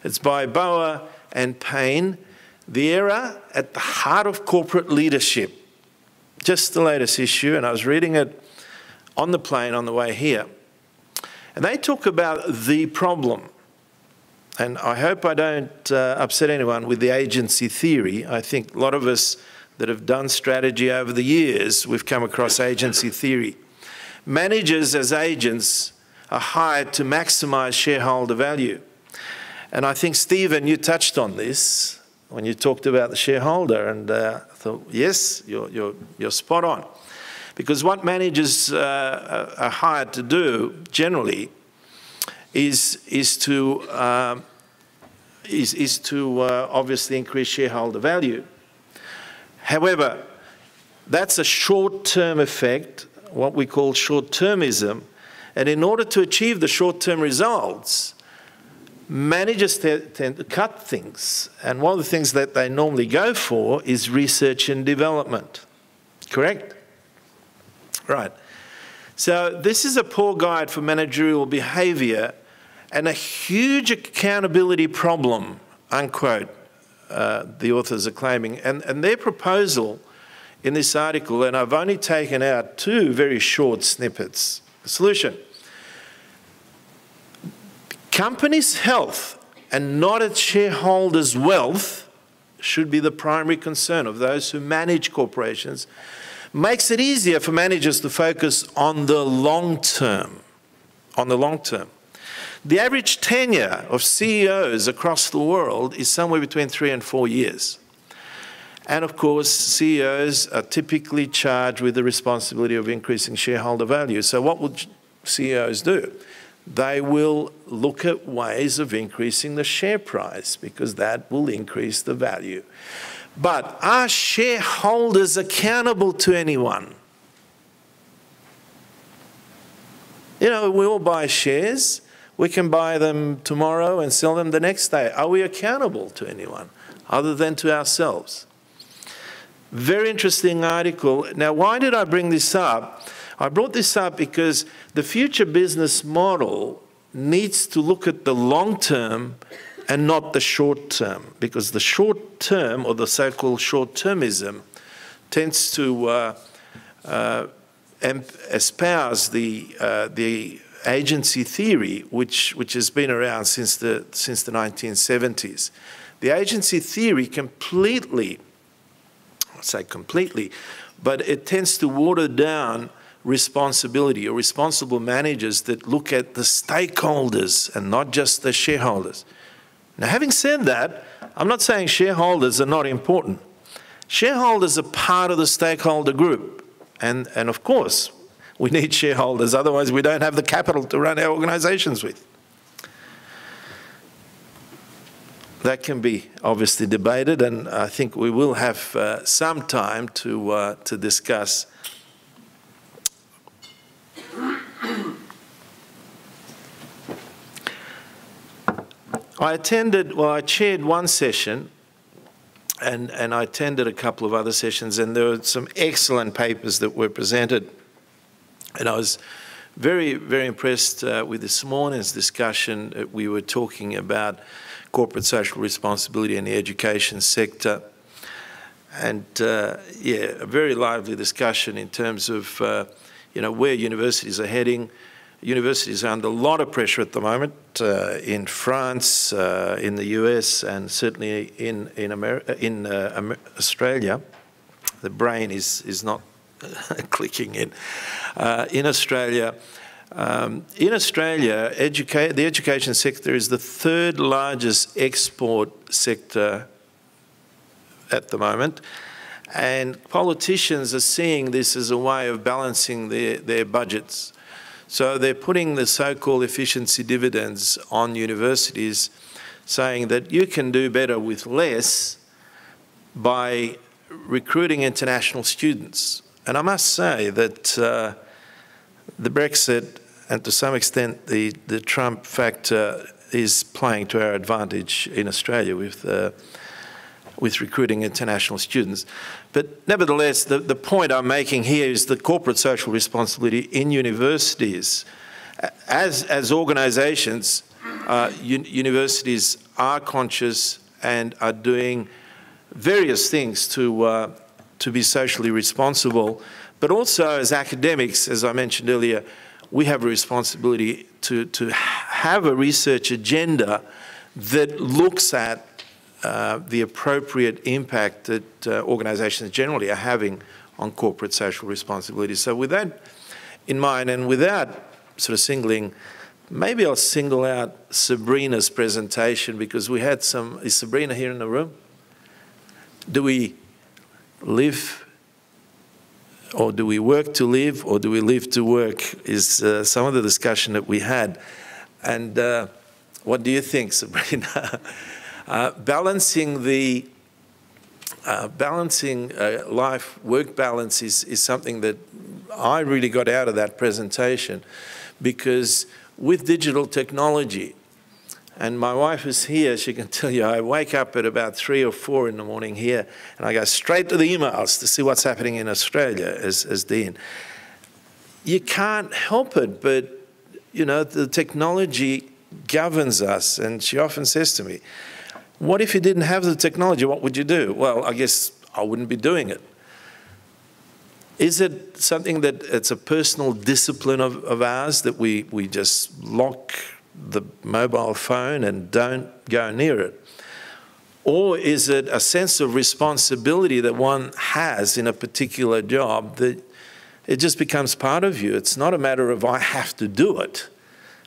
It's by Bauer and Payne, The Era at the Heart of Corporate Leadership. Just the latest issue, and I was reading it on the plane on the way here. And they talk about the problem. And I hope I don't upset anyone with the agency theory. I think a lot of us that have done strategy over the years, we've come across agency theory. Managers as agents are hired to maximize shareholder value. And I think, Stephen, you touched on this when you talked about the shareholder, and I thought, yes, you're spot on. Because what managers are hired to do generally is to obviously increase shareholder value. However, that's a short-term effect, what we call short-termism, and in order to achieve the short-term results, managers tend to cut things, and one of the things that they normally go for is research and development. Correct? Right. So this is a poor guide for managerial behaviour and a huge accountability problem, unquote, the authors are claiming. And their proposal in this article, and I've only taken out two very short snippets. The solution: companies' health and not its shareholders' wealth should be the primary concern of those who manage corporations. Makes it easier for managers to focus on the long term. The average tenure of CEOs across the world is somewhere between 3 and 4 years. And of course, CEOs are typically charged with the responsibility of increasing shareholder value. So what will CEOs do? They will look at ways of increasing the share price because that will increase the value. But are shareholders accountable to anyone? We all buy shares. We can buy them tomorrow and sell them the next day. Are we accountable to anyone other than to ourselves? Very interesting article. Now, why did I bring this up? I brought this up because the future business model needs to look at the long term and not the short term, because the short term, or the so-called short-termism, tends to espouse the agency theory, which has been around since the 1970s. The agency theory completely, I say completely, but it tends to water down responsibility, or responsible managers that look at the stakeholders and not just the shareholders. Now, having said that, I'm not saying shareholders are not important. Shareholders are part of the stakeholder group. And of course, we need shareholders, otherwise we don't have the capital to run our organizations with. That can be obviously debated, and I think we will have some time to discuss. I chaired one session, and I attended a couple of other sessions, and there were some excellent papers that were presented. And I was very, very impressed with this morning's discussion. We were talking about corporate social responsibility in the education sector. And yeah, a very lively discussion in terms of where universities are heading. Universities are under a lot of pressure at the moment in France, in the US, and certainly in Australia. The brain is not clicking in. In Australia, the education sector is the third largest export sector at the moment, and politicians are seeing this as a way of balancing their budgets. So they're putting the so-called efficiency dividends on universities, saying that you can do better with less by recruiting international students. And I must say that the Brexit, and to some extent the Trump factor, is playing to our advantage in Australia with recruiting international students. But nevertheless, the point I'm making here is that corporate social responsibility in universities, as organisations, universities are conscious and are doing various things to be socially responsible. But also as academics, as I mentioned earlier, we have a responsibility to have a research agenda that looks at the appropriate impact that organisations generally are having on corporate social responsibility. So with that in mind, and without sort of singling, maybe I'll single out Sabrina's presentation, because we had some. Is Sabrina here in the room? Do we live, or do we work to live, or do we live to work, is some of the discussion that we had. And what do you think, Sabrina? Balancing life-work balance is something that I really got out of that presentation, because with digital technology, and my wife is here, she can tell you, I wake up at about 3 or 4 in the morning here, and I go straight to the emails to see what's happening in Australia as Dean. You can't help it, but the technology governs us, and she often says to me, what if you didn't have the technology? What would you do? Well, I guess I wouldn't be doing it. Is it something that it's a personal discipline of ours, that we just lock the mobile phone and don't go near it? Or is it a sense of responsibility that one has in a particular job that it just becomes part of you? It's not a matter of I have to do it,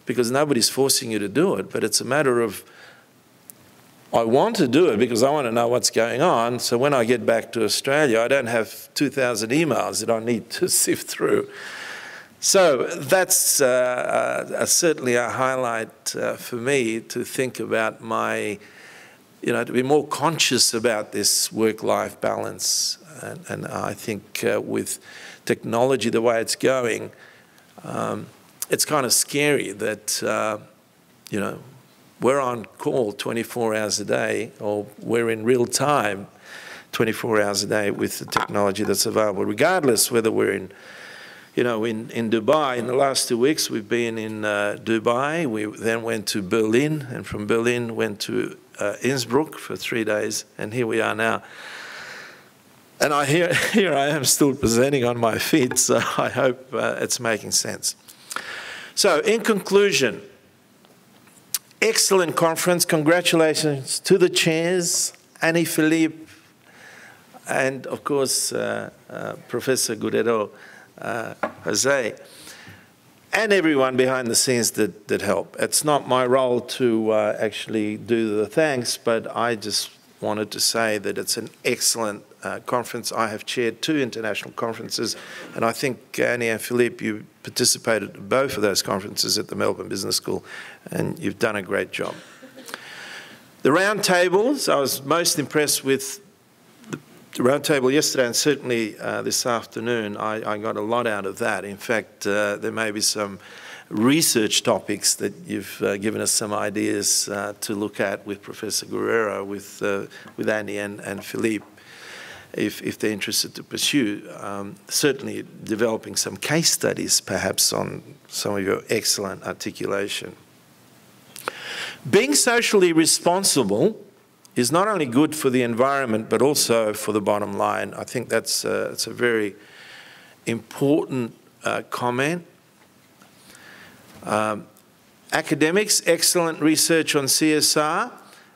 because nobody's forcing you to do it, but it's a matter of I want to do it because I want to know what's going on, so when I get back to Australia, I don't have 2,000 emails that I need to sift through. So that's certainly a highlight for me, to think about to be more conscious about this work-life balance. And I think with technology the way it's going, it's kind of scary that, we're on call 24 hours a day, or we're in real time 24 hours a day with the technology that's available, regardless whether we're in you know, in Dubai, in the last 2 weeks, we've been in Dubai. We then went to Berlin, and from Berlin went to Innsbruck for 3 days, and here we are now. And here I am still presenting on my feet, so I hope it's making sense. So, in conclusion, excellent conference. Congratulations to the chairs, Annie Philippe, and of course, Professor Guerrero, José, and everyone behind the scenes that help. It's not my role to actually do the thanks, but I just wanted to say that it's an excellent conference. I have chaired 2 international conferences, and I think Annie and Philippe, you participated in both of those conferences at the Melbourne Business School, and you've done a great job. The roundtables, I was most impressed with the roundtable yesterday, and certainly this afternoon. I got a lot out of that. In fact, there may be some research topics that you've given us some ideas to look at with Professor Guerrero, with Andy and Philippe, if they're interested to pursue. Certainly developing some case studies, perhaps, on some of your excellent articulation. Being socially responsible is not only good for the environment, but also for the bottom line. I think it's a very important comment. Academics, excellent research on CSR.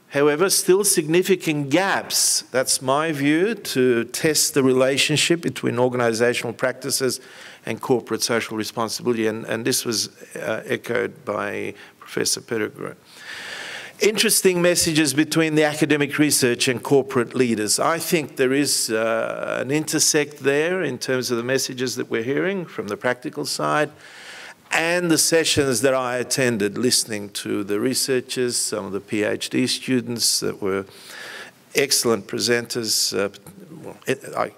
However, still significant gaps, that's my view, to test the relationship between organizational practices and corporate social responsibility. And this was echoed by Professor Pettigrew. Interesting messages between the academic research and corporate leaders. I think there is an intersect there in terms of the messages that we're hearing from the practical side, and the sessions that I attended, listening to the researchers, some of the PhD students that were excellent presenters.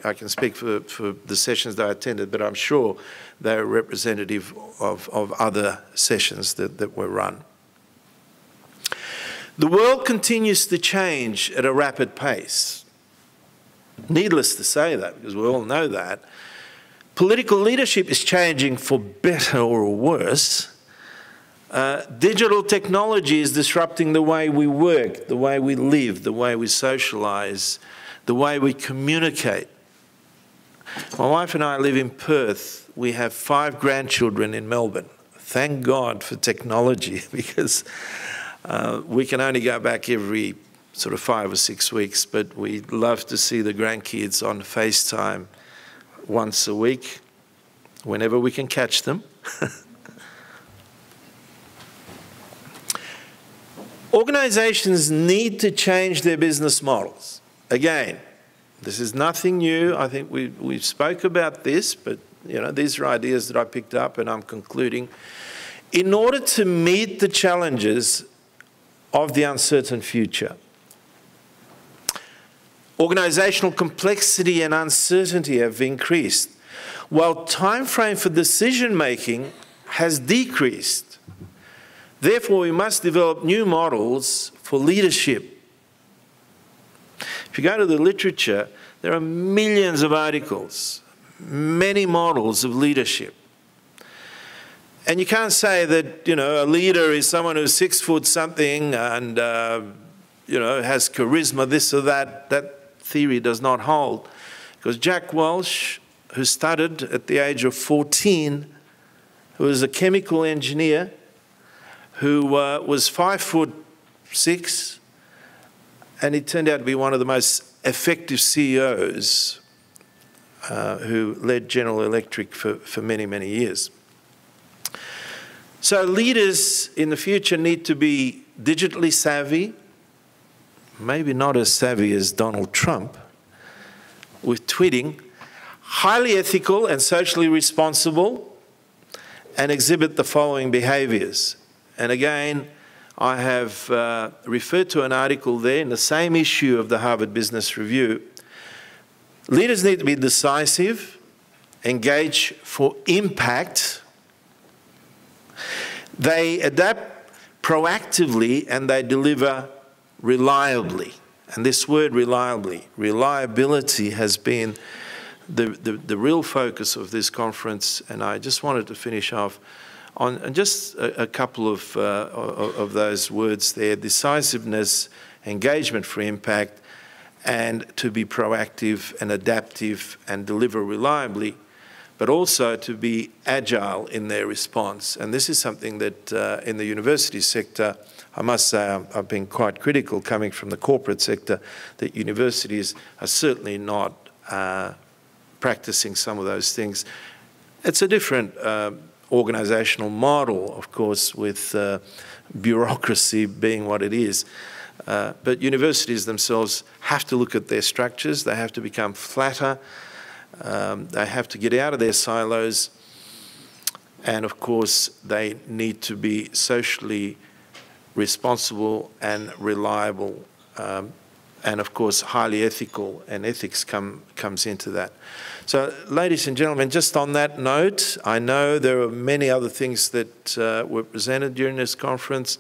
I can speak for the sessions that I attended, but I'm sure they're representative of other sessions that were run. The world continues to change at a rapid pace. Needless to say that, because we all know that. Political leadership is changing for better or worse. Digital technology is disrupting the way we work, the way we live, the way we socialize, the way we communicate. My wife and I live in Perth. We have 5 grandchildren in Melbourne. Thank God for technology, because we can only go back every sort of 5 or 6 weeks, but we love to see the grandkids on FaceTime once a week, whenever we can catch them. Organizations need to change their business models. Again, this is nothing new. I think we spoke about this, but you know, these are ideas that I picked up, and I'm concluding. In order to meet the challenges of the uncertain future, organizational complexity and uncertainty have increased, while time frame for decision-making has decreased. Therefore, we must develop new models for leadership. If you go to the literature, there are millions of articles, many models of leadership. And you can't say that, you know, a leader is someone who's 6 foot something and, you know, has charisma, this or that. That theory does not hold. Because Jack Welch, who started at the age of 14, who was a chemical engineer, who was 5'6", and he turned out to be one of the most effective CEOs who led General Electric for many, many years. So leaders in the future need to be digitally savvy, maybe not as savvy as Donald Trump with tweeting, highly ethical and socially responsible, and exhibit the following behaviours. And again, I have referred to an article there in the same issue of the Harvard Business Review. Leaders need to be decisive, engage for impact. They adapt proactively, and they deliver reliably. And this word reliably, reliability has been the real focus of this conference, and I just wanted to finish off on just a couple of those words there: decisiveness, engagement for impact, and to be proactive and adaptive and deliver reliably, but also to be agile in their response. And this is something that in the university sector, I must say I've been quite critical coming from the corporate sector, that universities are certainly not practicing some of those things. It's a different organizational model, of course, with bureaucracy being what it is. But universities themselves have to look at their structures. They have to become flatter. They have to get out of their silos. And of course, they need to be socially responsible and reliable. And of course, highly ethical, and ethics comes into that. So, ladies and gentlemen, just on that note, I know there are many other things that were presented during this conference,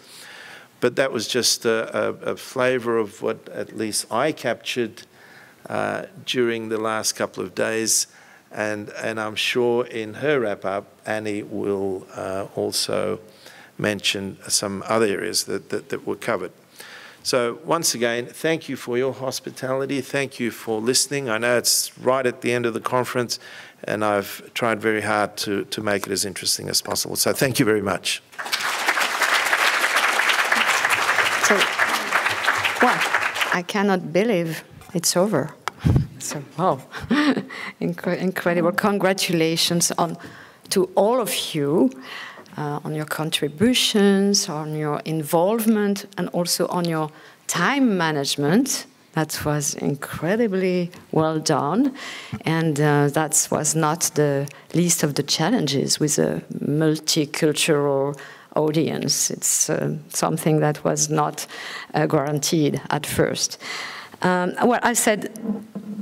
but that was just a flavour of what at least I captured during the last couple of days, and I'm sure in her wrap-up, Annie will also mention some other areas that were covered. So once again, thank you for your hospitality. Thank you for listening. I know it's right at the end of the conference, and I've tried very hard to make it as interesting as possible. So thank you very much. So, well, I cannot believe it's over. So, wow, incredible. Congratulations to all of you. On your contributions, on your involvement, and also on your time management. That was incredibly well done. And that was not the least of the challenges with a multicultural audience. It's something that was not guaranteed at first. Well, I said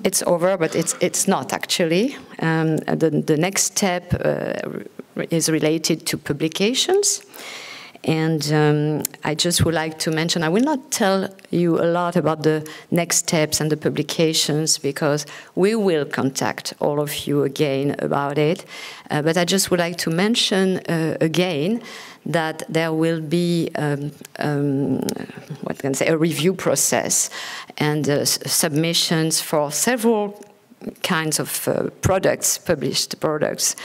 it's over, but it's not actually. The next step is related to publications. And I just would like to mention, I will not tell you a lot about the next steps and the publications because we will contact all of you again about it. But I just would like to mention again that there will be what can I say, a review process and submissions for several kinds of products, published products.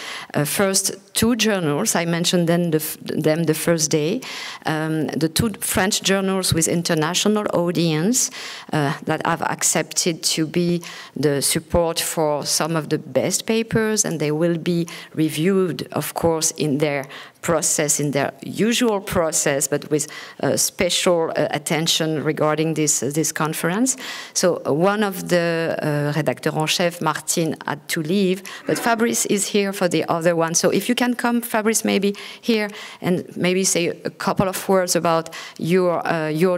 First, 2 journals, I mentioned them the first day. The 2 French journals with international audience that have accepted to be the support for some of the best papers, and they will be reviewed, of course, in their process, in their usual process, but with special attention regarding this conference. So one of the rédacteurs en chef, Martin, had to leave, but Fabrice is here for the other one. So if you can come, Fabrice, maybe here, and maybe say a couple of words about your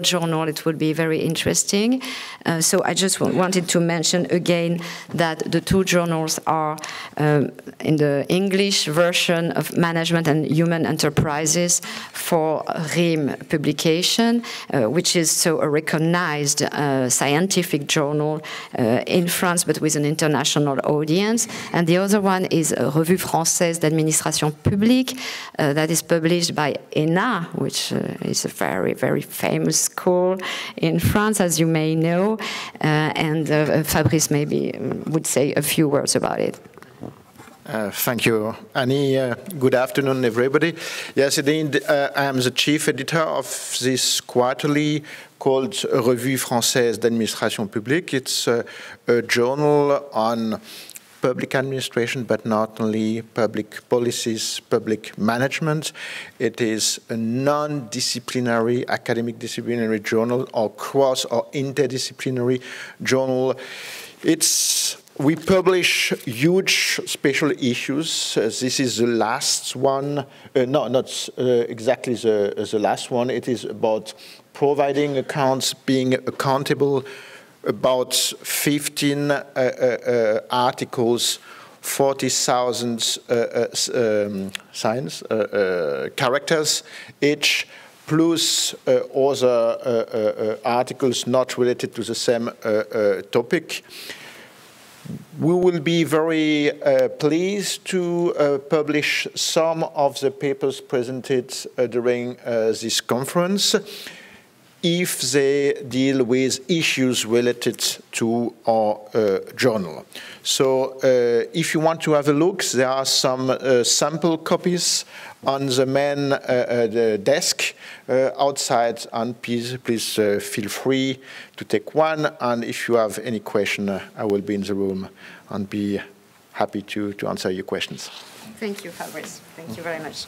journal, it would be very interesting. So I just wanted to mention again that the 2 journals are in the English version of Management and Human Enterprises for RIM publication, which is so a recognized scientific journal in France, but with an international audience. And the other one is Revue Française d'Administration Publique, that is published by ENA, which is a very, very famous school in France, as you may know. And Fabrice maybe would say a few words about it. Thank you, Annie. Good afternoon, everybody. Yes, indeed, I am the chief editor of this quarterly called Revue Française d'Administration Publique. It's a journal on public administration, but not only public policies, public management. It is a non-disciplinary, academic disciplinary journal, or cross or interdisciplinary journal. We publish huge special issues. This is the last one. Not exactly the last one. It is about providing accounts, being accountable, about 15 articles, 40,000 characters each, plus other articles not related to the same topic. We will be very pleased to publish some of the papers presented during this conference if they deal with issues related to our journal. So if you want to have a look, there are some sample copies on the main desk outside, and please feel free to take one. And if you have any question, I will be in the room and be happy to answer your questions. Thank you, Fabrice. Thank you very much.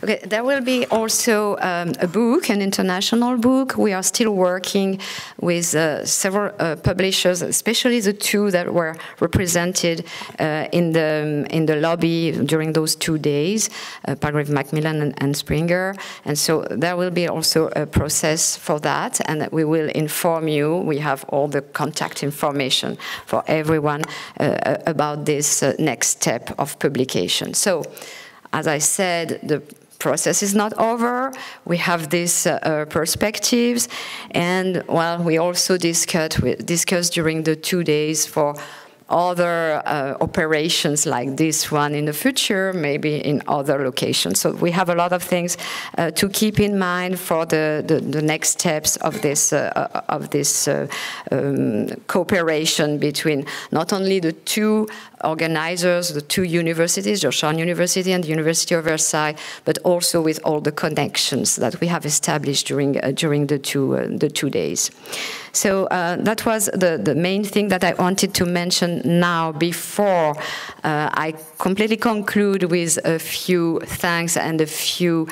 Okay, there will be also a book, an international book. We are still working with several publishers, especially the two that were represented in the lobby during those 2 days, Palgrave Macmillan and Springer. And so there will be also a process for that, and we will inform you. We have all the contact information for everyone about this next step of publication. So, as I said, the process is not over. We have these perspectives, and well, we also discussed during the 2 days for other operations like this one in the future, maybe in other locations. So we have a lot of things to keep in mind for the next steps of this cooperation between not only the two organizers, the two universities, Georgetown University and the University of Versailles, but also with all the connections that we have established during the 2 days. So that was the main thing that I wanted to mention now before I completely conclude with a few thanks and a few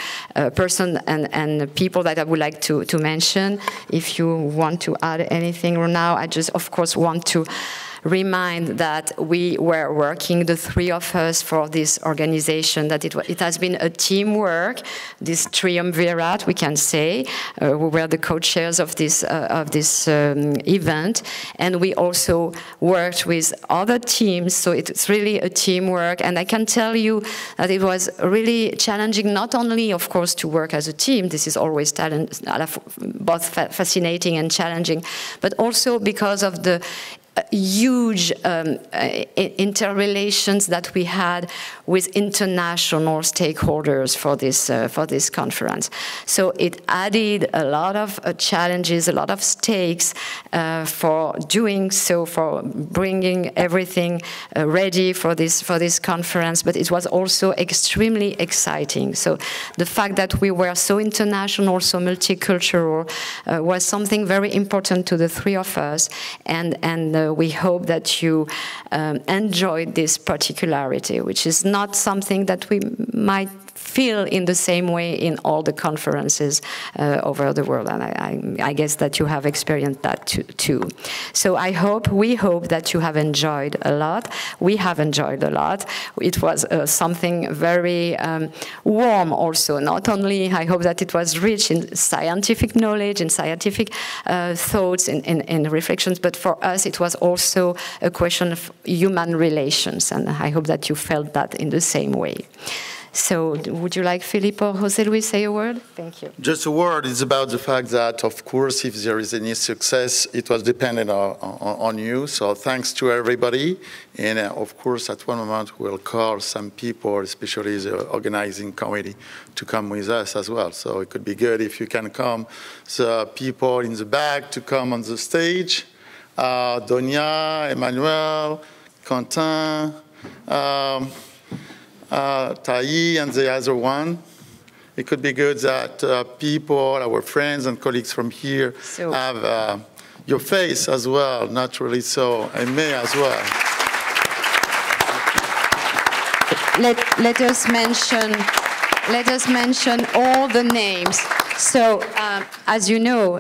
persons and people that I would like to mention. If you want to add anything now, I just, of course, want to remind that we were working, the three of us, for this organization, that it has been a teamwork, this triumvirate, we can say. We were the co-chairs of this event, and we also worked with other teams, so it's really a teamwork. And I can tell you that it was really challenging, not only, of course, to work as a team, this is always both fascinating and challenging, but also because of the huge interrelations that we had with international stakeholders for this conference. So it added a lot of challenges, a lot of stakes for doing so, for bringing everything ready for this conference. But it was also extremely exciting. So the fact that we were so international, so multicultural, was something very important to the three of us, and we hope that you enjoyed this particularity, which is not something that we might feel in the same way in all the conferences over the world, and I guess that you have experienced that too. So we hope that you have enjoyed a lot. We have enjoyed a lot. It was something very warm also. Not only, I hope that it was rich in scientific knowledge, in scientific thoughts, in reflections, but for us it was also a question of human relations, and I hope that you felt that in the same way. So would you like Philippe or José Luis say a word? Thank you. Just a word. It's about the fact that, of course, if there is any success, it was dependent on you. So thanks to everybody. And of course, at one moment, we'll call some people, especially the organizing committee, to come with us as well. So it could be good if you can come. The people in the back to come on the stage. Donia, Emmanuel, Quintal, Tai and the other one. It could be good that people, our friends and colleagues from here, have your face as well, naturally so, and me as well. Let us mention all the names. So, as you know,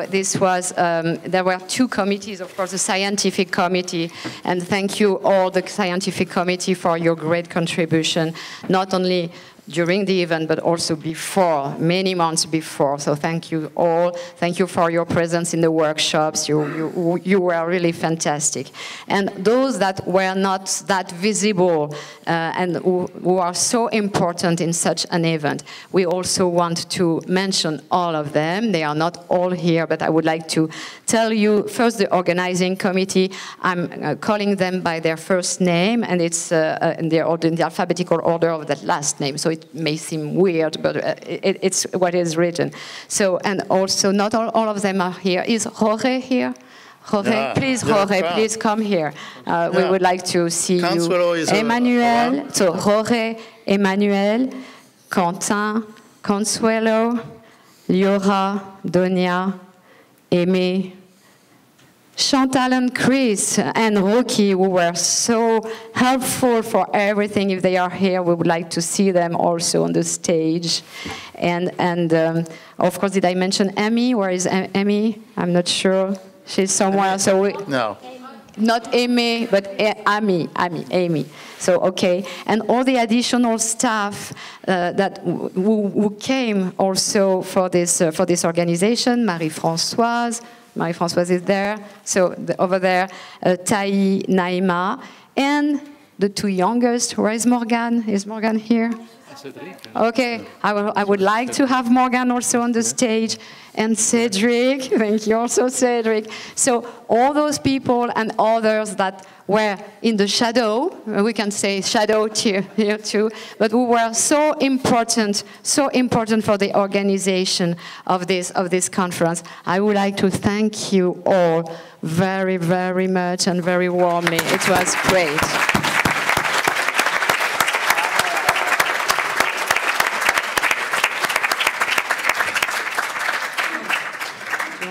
this was, there were two committees, of course, the scientific committee, and thank you all the scientific committee for your great contribution, not only during the event, but also before, many months before. So thank you all. Thank you for your presence in the workshops. You were really fantastic. And those that were not that visible and who are so important in such an event, we also want to mention all of them. They are not all here, but I would like to tell you first the organizing committee. I'm calling them by their first name, and it's in the alphabetical order of that last name. So it may seem weird, but it's what is written. So, and also not all of them are here. Is Rogc here? Rogc, yeah. Please, Rogc, please come here. We would like to see you. Emmanuel, so Rogc, Emmanuel, Quentin, Consuelo, Liora, Donia, Aimé, Chantal and Chris and Rocky, who were so helpful for everything. If they are here, we would like to see them also on the stage. And of course, did I mention Amy? Where is Amy? I'm not sure. She's somewhere. So we, no. Not Aimé, but Amy. So, okay. And all the additional staff who came also for this organization, Marie-Françoise is there. So over there, Tai, Naima, and the two youngest. Where is Morgan? Is Morgan here? Okay, I would like to have Morgan also on the stage, and Cedric. Thank you also, Cedric. So all those people and others that were in the shadow, we can say shadow here too, but who were so important for the organization of this conference. I would like to thank you all very, very much and very warmly. It was great.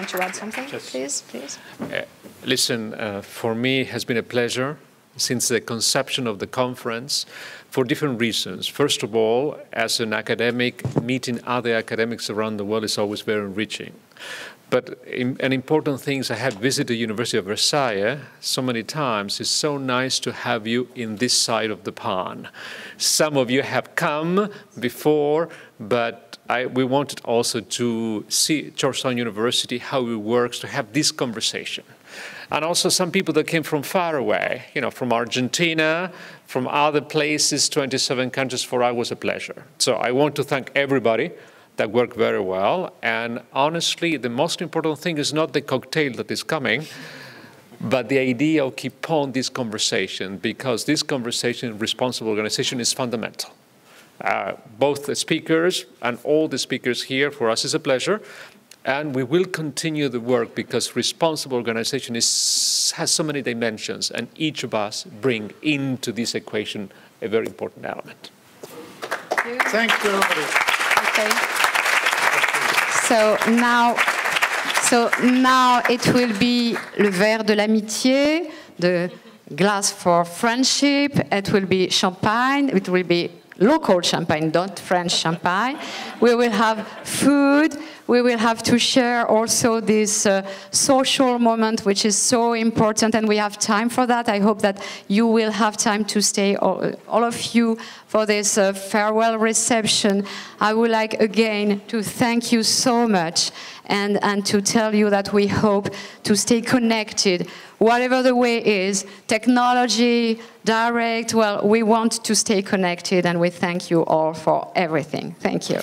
To add something, please? Listen, for me, it has been a pleasure since the conception of the conference for different reasons. First of all, as an academic, meeting other academics around the world is always very enriching. But an important thing is I have visited the University of Versailles so many times. It's so nice to have you in this side of the pond. Some of you have come before, but we wanted also to see Georgetown University, how it works, to have this conversation. And also some people that came from far away, from Argentina, from other places, 27 countries. For us was a pleasure. So I want to thank everybody that worked very well. And honestly, the most important thing is not the cocktail that is coming, but the idea of keep on this conversation, because this conversation in responsible organization is fundamental. Both the speakers and all the speakers here, for us is a pleasure. And we will continue the work because responsible organization has so many dimensions, and each of us bring into this equation a very important element. Thank you, everybody. Okay. So now it will be le verre de l'amitié, the glass for friendship. It will be champagne. It will be local champagne, not French champagne. We will have food. We will have to share also this social moment, which is so important, and we have time for that. I hope that you will have time to stay, all of you, for this farewell reception. I would like again to thank you so much and to tell you that we hope to stay connected, whatever the way is, technology, direct, well, we want to stay connected, and we thank you all for everything. Thank you.